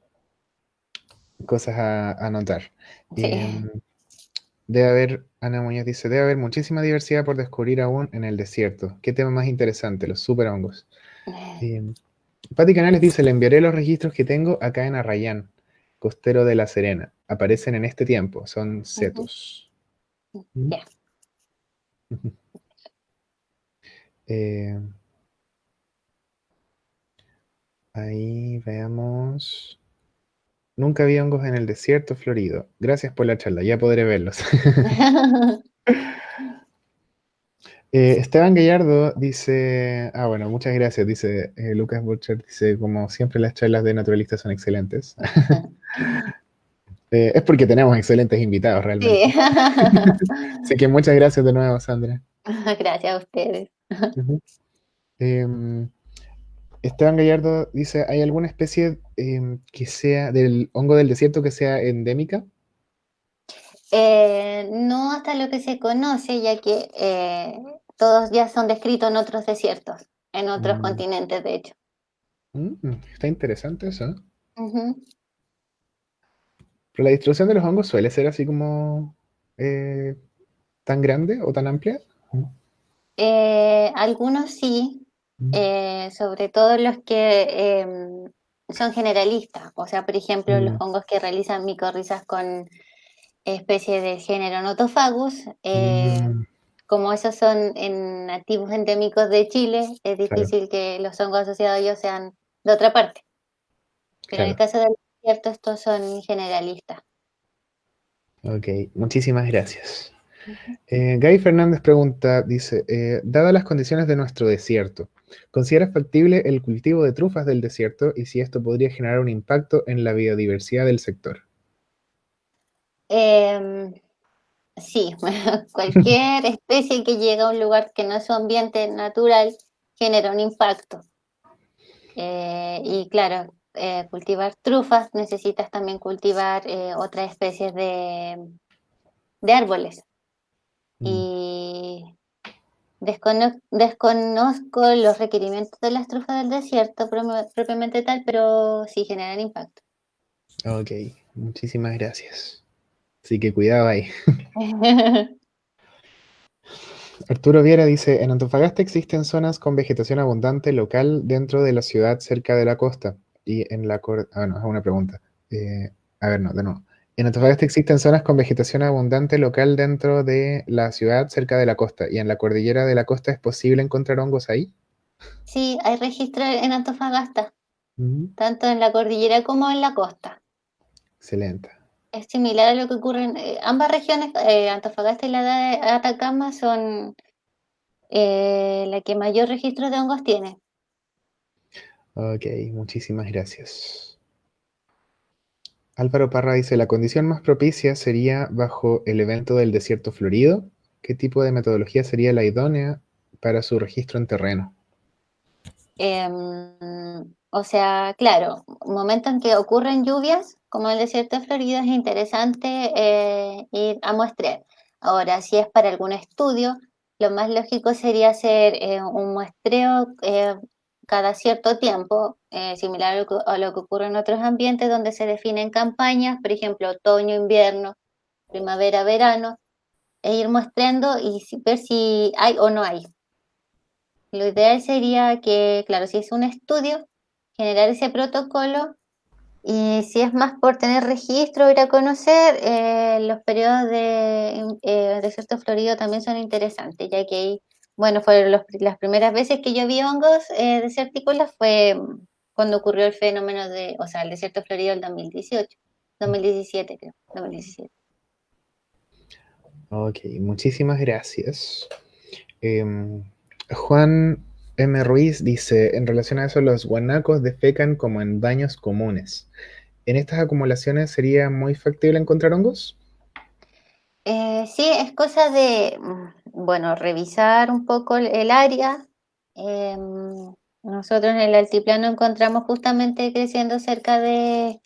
Speaker 1: cosas a notar.
Speaker 2: Sí.
Speaker 1: Em, Debe haber, Ana Muñoz dice, debe haber muchísima diversidad por descubrir aún en el desierto. ¿Qué tema más interesante? Los superhongos. Pati Canales dice, le enviaré los registros que tengo acá en Arrayán, costero de La Serena. Aparecen en este tiempo, son
Speaker 2: Ujú.
Speaker 1: cetos. ¿Mm?
Speaker 2: Ya.
Speaker 1: Eh, Ahí veamos. Nunca vi hongos en el desierto florido. Gracias por la charla, ya podré verlos. Esteban Gallardo dice, bueno, muchas gracias, dice Lucas Butcher, dice, como siempre las charlas de naturalistas son excelentes. Es porque tenemos excelentes invitados
Speaker 2: Sí.
Speaker 1: realmente. Así que muchas gracias de nuevo, Sandra.
Speaker 2: Gracias a ustedes.
Speaker 1: Ujú. Em, Esteban Gallardo dice, ¿hay alguna especie que sea del hongo del desierto que sea endémica?
Speaker 2: No hasta lo que se conoce, ya que todos ya son descritos en otros desiertos, en otros
Speaker 1: Mm,
Speaker 2: continentes, de hecho.
Speaker 1: Está interesante eso, ¿eh?
Speaker 2: Ujú.
Speaker 1: Pero la distribución de los hongos suele ser así como tan grande o tan amplia.
Speaker 2: Algunos sí,
Speaker 1: Mm,
Speaker 2: sobre todo los que son generalistas, o sea, por ejemplo, los
Speaker 1: mm,
Speaker 2: hongos que realizan micorrizas con especies del género Nothofagus,
Speaker 1: mm,
Speaker 2: como esos son en nativos endémicos de Chile, es
Speaker 1: claro,
Speaker 2: difícil que los hongos asociados a ellos sean de otra parte, pero en el
Speaker 1: claro.
Speaker 2: caso del desierto estos son generalistas.
Speaker 1: Ok, muchísimas gracias.
Speaker 2: Ujú.
Speaker 1: Gaby Fernández pregunta, dice, dadas las condiciones de nuestro desierto, ¿consideras factible el cultivo de trufas del desierto y si esto podría generar un impacto en la biodiversidad del sector?
Speaker 2: Em, sí, cualquier especie que llega a un lugar que no es su ambiente natural genera un impacto. Y claro, cultivar trufas necesitas también cultivar otras especies de árboles.
Speaker 1: Mm,
Speaker 2: Y desconozco los requerimientos de las trufas del desierto propiamente tal, pero sí generan impacto.
Speaker 1: ok, muchísimas gracias. Así que cuidado ahí. Arturo Viera dice, en Antofagasta existen zonas con vegetación abundante local dentro de la ciudad cerca de la costa. Y en la no, es una pregunta. A ver, no, de nuevo. En Antofagasta existen zonas con vegetación abundante local dentro de la ciudad cerca de la costa. ¿Y en la cordillera de la costa es posible encontrar hongos ahí?
Speaker 2: Sí, hay registro en Antofagasta,
Speaker 1: Mm,
Speaker 2: tanto en la cordillera como en la costa.
Speaker 1: excelente.
Speaker 2: Es similar a lo que ocurre en ambas regiones, Antofagasta y la de Atacama son la que mayor registro de hongos tiene.
Speaker 1: Ok, muchísimas gracias. Álvaro Parra dice, la condición más propicia sería bajo el evento del desierto florido. ¿Qué tipo de metodología sería la idónea para su registro en terreno?
Speaker 2: O sea, claro, momento en que ocurren lluvias, como el desierto de Florida, es interesante ir a muestrear. Ahora, si es para algún estudio, lo más lógico sería hacer un muestreo cada cierto tiempo, similar a lo que ocurre en otros ambientes donde se definen campañas, por ejemplo, otoño, invierno, primavera, verano, e ir muestreando y ver si hay o no hay. Lo ideal sería que, claro, si es un estudio, generar ese protocolo y si es más por tener registro, ir a conocer, los periodos de desierto florido también son interesantes, ya que ahí, bueno, fueron las primeras veces que yo vi hongos desérticos fue cuando ocurrió el fenómeno o sea, el desierto florido del 2018, 2017 creo, 2017.
Speaker 1: Ok, muchísimas gracias. Em, Juan M. Ruiz dice, en relación a eso, los guanacos defecan como en baños comunes. ¿En estas acumulaciones sería muy factible encontrar hongos?
Speaker 2: Sí, es cosa de, bueno, revisar un poco el área. Nosotros en el altiplano encontramos justamente creciendo cerca de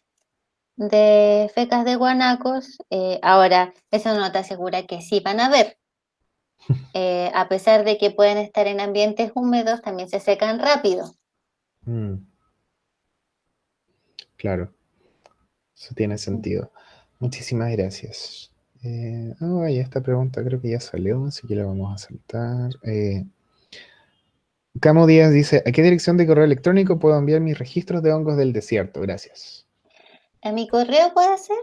Speaker 2: fecas de guanacos. Ahora, eso no te asegura que sí van a ver. A pesar de que pueden estar en ambientes húmedos, también se secan rápido.
Speaker 1: Mm, claro, eso tiene sentido. Muchísimas gracias. Y esta pregunta creo que ya salió, así que la vamos a saltar. Camo Díaz dice, ¿a qué dirección de correo electrónico puedo enviar mis registros de hongos del desierto? Gracias.
Speaker 2: ¿A mi correo puede ser?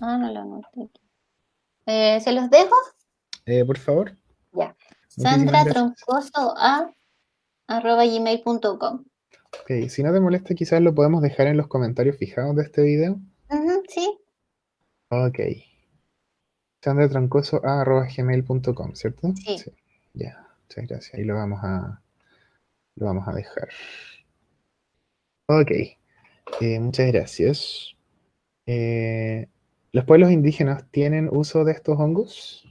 Speaker 2: Ah, no lo anoté aquí. ¿Se los dejo?
Speaker 1: Por favor,
Speaker 2: Ya.
Speaker 1: muchísimas
Speaker 2: Sandra
Speaker 1: gracias.
Speaker 2: Troncoso a @gmail.com.
Speaker 1: Ok, si no te molesta, quizás lo podemos dejar en los comentarios fijados de este video.
Speaker 2: Ujú, sí,
Speaker 1: Ok. sandratrancoso@gmail.com, ¿cierto?
Speaker 2: sí.
Speaker 1: Sí. Ya, muchas gracias. Ahí lo vamos a dejar. Ok, muchas gracias. Eh, ¿Los pueblos indígenas tienen uso de estos hongos?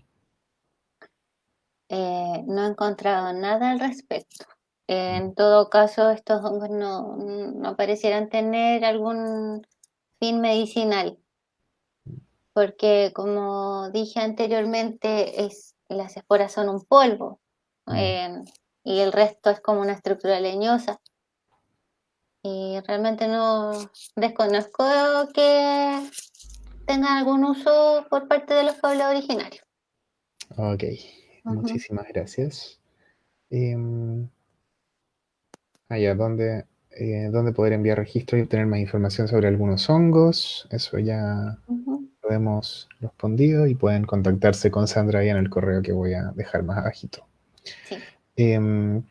Speaker 2: No he encontrado nada al respecto. En todo caso, estos hongos no parecieran tener algún fin medicinal, porque como dije anteriormente, las esporas son un polvo,
Speaker 1: Mm,
Speaker 2: eh, y el resto es como una estructura leñosa. Y realmente no desconozco que tengan algún uso por parte de los pueblos originarios.
Speaker 1: ok,
Speaker 2: Ujú.
Speaker 1: muchísimas gracias. Em, allá, ¿dónde poder enviar registros y obtener más información sobre algunos hongos? Eso ya
Speaker 2: Ujú.
Speaker 1: lo hemos respondido y pueden contactarse con Sandra ahí en el correo que voy a dejar más abajito.
Speaker 2: Sí,
Speaker 1: Em,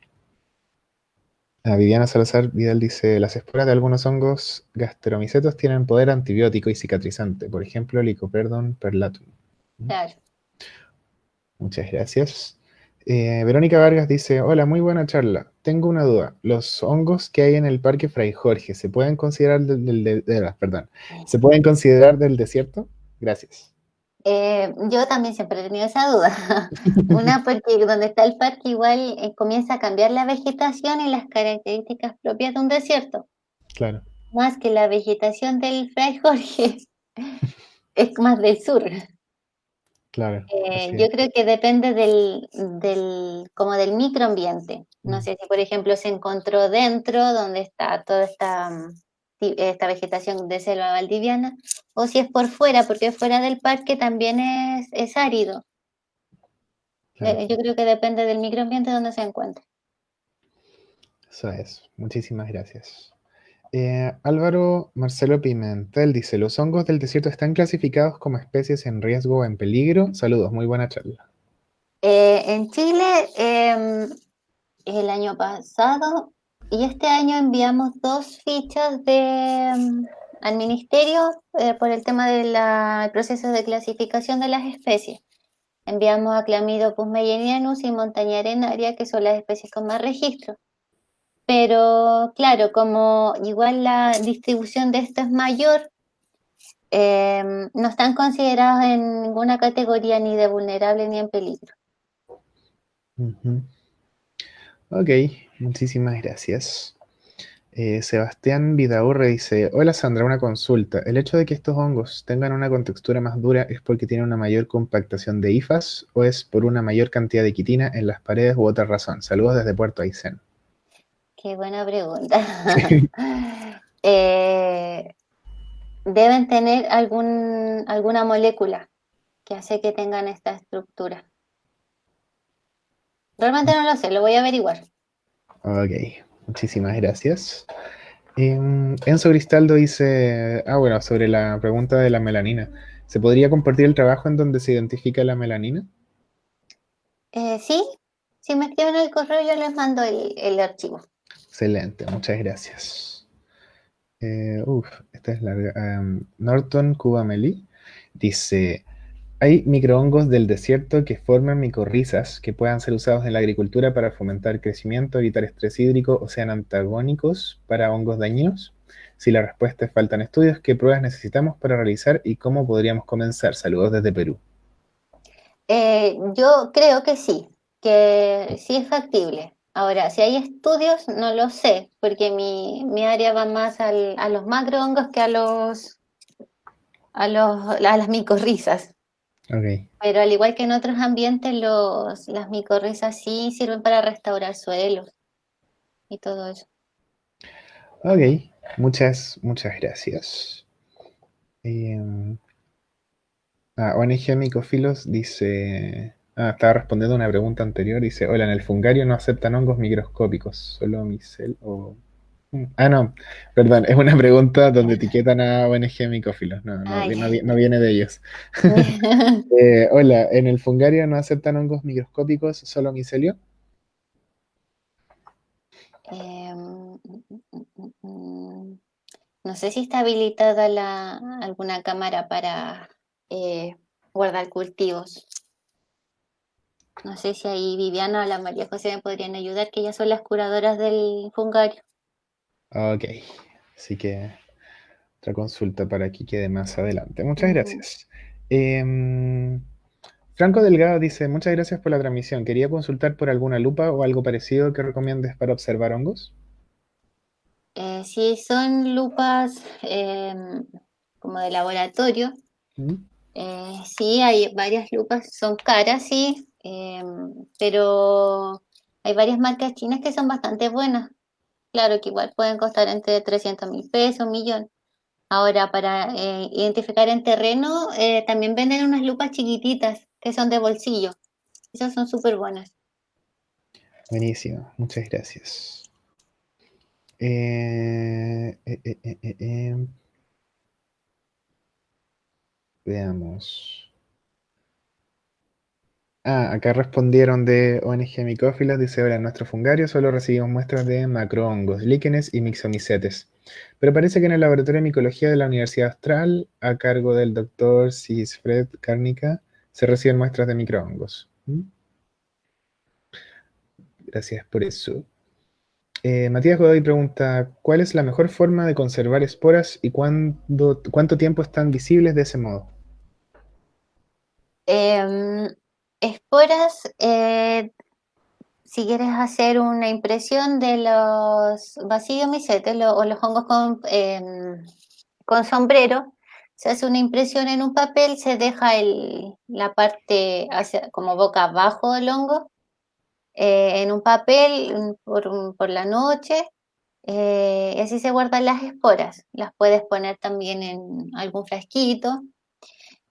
Speaker 1: Viviana Salazar Vidal dice, las esporas de algunos hongos gastromicetos tienen poder antibiótico y cicatrizante, por ejemplo, Lycoperdon perlatum. ¿Mm?
Speaker 2: claro.
Speaker 1: Muchas gracias. Verónica Vargas dice, hola, muy buena charla. Tengo una duda. ¿Los hongos que hay en el Parque Fray Jorge se pueden considerar perdón, ¿se pueden considerar del desierto? Gracias.
Speaker 2: Yo también siempre he tenido esa duda. Una, porque donde está el parque igual comienza a cambiar la vegetación y las características propias de un desierto,
Speaker 1: Claro,
Speaker 2: más que la vegetación del Fray Jorge es más del sur.
Speaker 1: claro, así
Speaker 2: Yo
Speaker 1: es.
Speaker 2: creo que depende como del microambiente. No
Speaker 1: Mm,
Speaker 2: sé si, por ejemplo, se encontró dentro, donde está toda esta vegetación de selva valdiviana, o si es por fuera, porque fuera del parque también es árido.
Speaker 1: claro,
Speaker 2: Yo creo que depende del microambiente donde se encuentre.
Speaker 1: eso es. Muchísimas gracias. Álvaro Marcelo Pimentel dice, ¿los hongos del desierto están clasificados como especies en riesgo o en peligro? Saludos, muy buena charla.
Speaker 2: En Chile, el año pasado y este año enviamos dos fichas al ministerio por el tema del proceso de clasificación de las especies. Enviamos a Chlamydophus meyerianus y montaña arenaria, que son las especies con más registro. Pero claro, como igual la distribución de esto es mayor, no están considerados en ninguna categoría ni de vulnerable ni en peligro.
Speaker 1: Ujú. Ok, muchísimas gracias. Sebastián Vidaurre dice, hola Sandra, una consulta. ¿El hecho de que estos hongos tengan una contextura más dura es porque tienen una mayor compactación de hifas o es por una mayor cantidad de quitina en las paredes u otra razón? Saludos desde Puerto Aysén.
Speaker 2: Qué buena pregunta. Eh, Deben tener alguna molécula que hace que tengan esta estructura. Realmente no lo sé, lo voy a averiguar.
Speaker 1: Ok, muchísimas gracias. Enzo Cristaldo dice, bueno, sobre la pregunta de la melanina. ¿Se podría compartir el trabajo en donde se identifica la melanina?
Speaker 2: Sí, si me escriben el correo yo les mando el archivo.
Speaker 1: Excelente, muchas gracias. Esta es larga. Norton Cubameli dice, hay microhongos del desierto que forman micorrizas que puedan ser usados en la agricultura para fomentar crecimiento, evitar estrés hídrico o sean antagónicos para hongos dañinos. Si la respuesta es faltan estudios, ¿qué pruebas necesitamos para realizar y cómo podríamos comenzar? Saludos desde Perú.
Speaker 2: Yo creo que sí es factible. Ahora, si hay estudios, no lo sé, porque mi área va más a los macrohongos que a las micorrizas.
Speaker 1: Ok,
Speaker 2: Pero al igual que en otros ambientes, las micorrizas sí sirven para restaurar suelos y todo eso.
Speaker 1: ok, muchas gracias. Em, ONG Micofilos dice. Estaba respondiendo a una pregunta anterior. Dice: Hola, en el fungario no aceptan hongos microscópicos, solo micel o. No, perdón, es una pregunta donde etiquetan a ONG Micofilos. No, no,
Speaker 2: Ay.
Speaker 1: no viene de ellos. Hola, en el fungario no aceptan hongos microscópicos, solo micelio.
Speaker 2: No sé si está habilitada alguna cámara para eh, guardar cultivos. No sé si ahí Viviana o la María José me podrían ayudar, que ellas son las curadoras del fungario.
Speaker 1: Ok, así que otra consulta para que quede más adelante. Muchas
Speaker 2: Ujú.
Speaker 1: gracias. Em, Franco Delgado dice, muchas gracias por la transmisión. Quería consultar por alguna lupa o algo parecido que recomiendes para observar hongos.
Speaker 2: Sí, son lupas como de laboratorio.
Speaker 1: Mm,
Speaker 2: Sí, hay varias lupas, son caras, sí, pero hay varias marcas chinas que son bastante buenas. Claro que igual pueden costar entre 300.000 pesos, un millón. Ahora, para identificar en terreno, también venden unas lupas chiquititas que son de bolsillo. Esas son súper buenas.
Speaker 1: Buenísimo, muchas gracias. Eh, eh, eh, eh, eh, eh, Veamos. Ah, acá respondieron de ONG Micófilos, dice, hola, en nuestro fungario solo recibimos muestras de macrohongos, líquenes y mixomicetes. Pero parece que en el laboratorio de micología de la Universidad Austral, a cargo del doctor Sigfred Cárnica, se reciben muestras de microhongos. Gracias por eso. Matías Godoy pregunta, ¿cuál es la mejor forma de conservar esporas y cuánto tiempo están visibles de ese modo?
Speaker 2: Em, Esporas, si quieres hacer una impresión de los basidiomycetes o los hongos con sombrero, se hace una impresión en un papel, se deja la parte como boca abajo del hongo en un papel por la noche. Y así se guardan las esporas. Las puedes poner también en algún frasquito.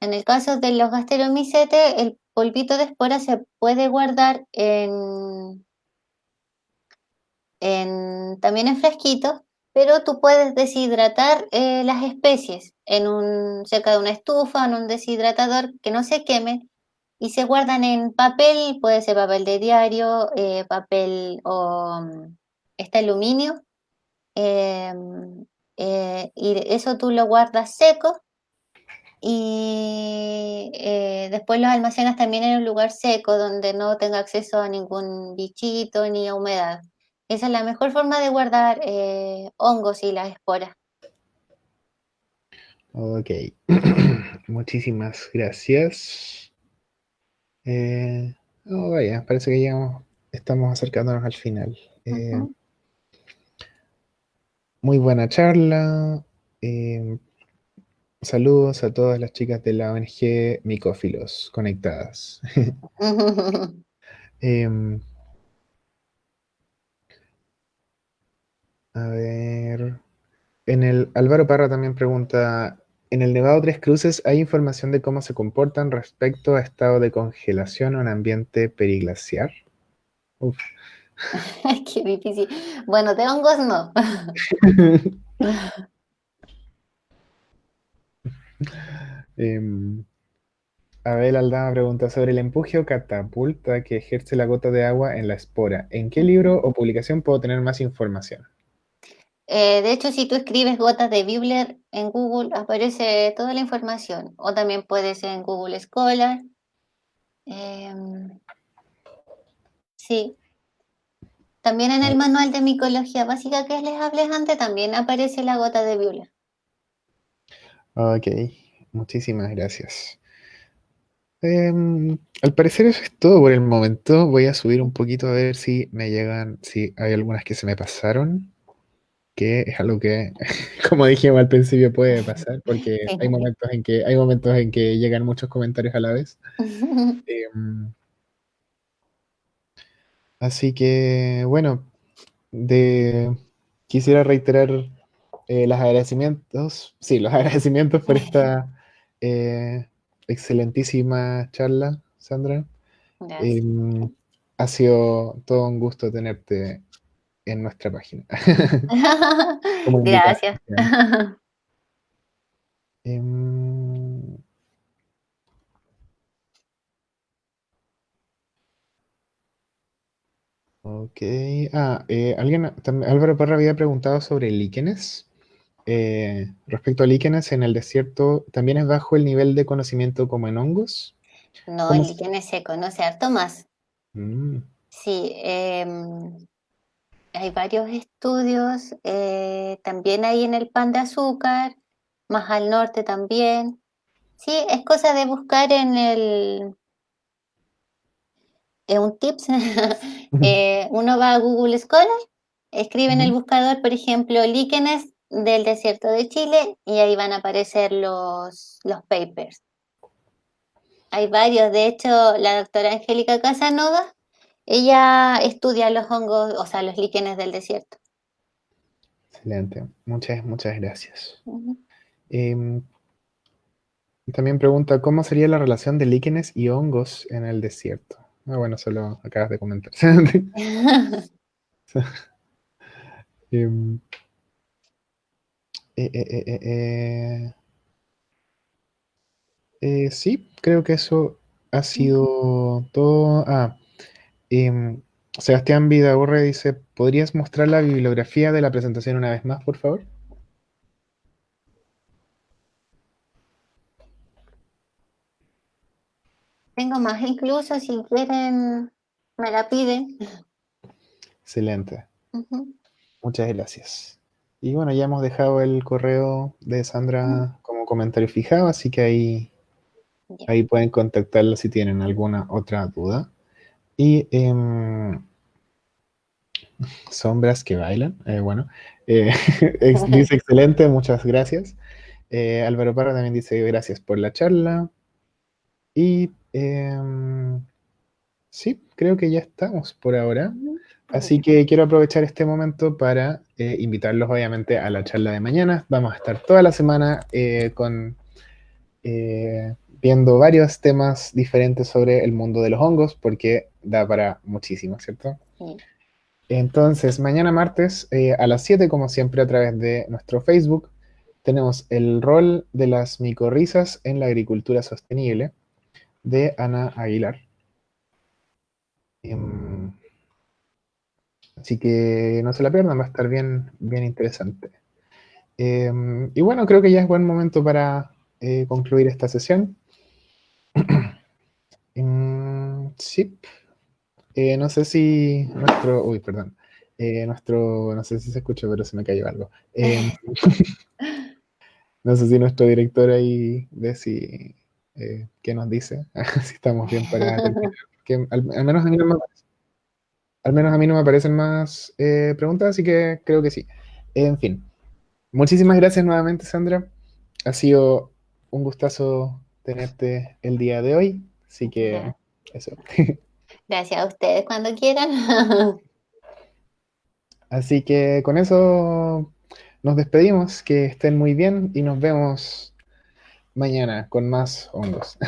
Speaker 2: En el caso de los gasteromicetes, el polvito de espora se puede guardar también en frasquitos, pero tú puedes deshidratar las especies cerca de una estufa, en un deshidratador que no se queme y se guardan en papel, puede ser papel de diario, papel o este aluminio, eh, y eso tú lo guardas seco y después los almacenas también en un lugar seco donde no tenga acceso a ningún bichito ni a humedad. Esa es la mejor forma de guardar hongos y las esporas.
Speaker 1: Ok, muchísimas gracias. Oh, vaya, parece que llegamos, estamos acercándonos al final.
Speaker 2: Ujú.
Speaker 1: Muy buena charla. eh, Saludos a todas las chicas de la ONG Micófilos conectadas. Em, a ver. En el Álvaro Parra también pregunta, ¿en el Nevado Tres Cruces hay información de cómo se comportan respecto a estado de congelación o en ambiente periglaciar? Uf.
Speaker 2: Qué difícil. Bueno, de hongos no.
Speaker 1: Em, Abel Aldama pregunta sobre el empuje o catapulta que ejerce la gota de agua en la espora. ¿En qué libro o publicación puedo tener más información?
Speaker 2: De hecho, si tú escribes gotas de Bibler en Google, aparece toda la información. O también puede ser en Google Scholar. Em, sí. También en
Speaker 1: Ah,
Speaker 2: el manual de micología básica que les hablé antes, también aparece la gota de Bibler.
Speaker 1: ok, muchísimas gracias. Al parecer eso es todo por el momento. Voy a subir un poquito a ver si me llegan, si hay algunas que se me pasaron, que es algo que, como dijimos al principio, puede pasar, porque hay momentos en que llegan muchos comentarios a la vez. Em, Así que, bueno, de, quisiera reiterar los agradecimientos, sí, los agradecimientos por esta eh, excelentísima charla, Sandra.
Speaker 2: Gracias.
Speaker 1: Em, Ha sido todo un gusto tenerte en nuestra página como invitada
Speaker 2: Gracias.
Speaker 1: especial. Em, ok. Álvaro Parra había preguntado sobre líquenes. Respecto a líquenes en el desierto, ¿también es bajo el nivel de conocimiento como en hongos?
Speaker 2: No,
Speaker 1: ¿Cómo
Speaker 2: el
Speaker 1: se-
Speaker 2: líquenes se conoce harto más.
Speaker 1: Mm,
Speaker 2: Sí, hay varios estudios, también hay en el pan de azúcar, más al norte también. Sí, es cosa de buscar un tips. Uno va a Google Scholar, escribe en el
Speaker 1: ujú.
Speaker 2: buscador, por ejemplo, líquenes del desierto de Chile y ahí van a aparecer los papers. Hay varios, de hecho, la doctora Angélica Casanova, ella estudia los hongos, o sea, los líquenes del desierto.
Speaker 1: Excelente. Muchas gracias.
Speaker 2: Ujú.
Speaker 1: Em, También pregunta, ¿cómo sería la relación de líquenes y hongos en el desierto? Ah, bueno, solo acabas de comentar. Em, eh, eh, eh, eh, sí, creo que eso ha sido todo. Em, Sebastián Vidaurre dice, ¿podrías mostrar la bibliografía de la presentación una vez más, por favor?
Speaker 2: Tengo más incluso, si quieren, me la piden.
Speaker 1: Excelente,
Speaker 2: Ujú,
Speaker 1: muchas gracias. Y bueno, ya hemos dejado el correo de
Speaker 2: ujú.
Speaker 1: Sandra como comentario fijado, así que
Speaker 2: Ya.
Speaker 1: ahí pueden contactarla si tienen alguna otra duda. Y sombras que bailan, bueno, dice excelente, muchas gracias. Álvaro Parra también dice gracias por la charla. Y sí, creo que ya estamos por ahora.
Speaker 2: Ujú.
Speaker 1: Así que quiero aprovechar este momento para invitarlos obviamente a la charla de mañana. Vamos a estar toda la semana viendo varios temas diferentes sobre el mundo de los hongos, porque da para muchísimo, ¿cierto?
Speaker 2: Sí.
Speaker 1: Entonces, mañana martes a las 7, como siempre, a través de nuestro Facebook, tenemos el rol de las micorrizas en la agricultura sostenible de Ana Aguilar. Em, Así que no se la pierdan, va a estar bien, bien interesante. Y bueno, creo que ya es buen momento para concluir esta sesión. Sí, no sé si nuestro, uy, perdón, no sé si se escucha, pero se me cayó algo. No sé si nuestro director ahí ve si, qué nos dice, si estamos bien para terminar. Que al menos a mí no me, al menos a mí no me aparecen más preguntas, así que creo que sí. En fin, muchísimas gracias nuevamente, Sandra. Ha sido un gustazo tenerte el día de hoy, así que
Speaker 2: Ya.
Speaker 1: eso.
Speaker 2: Gracias a ustedes cuando quieran.
Speaker 1: Así que con eso nos despedimos, que estén muy bien y nos vemos mañana con más hongos.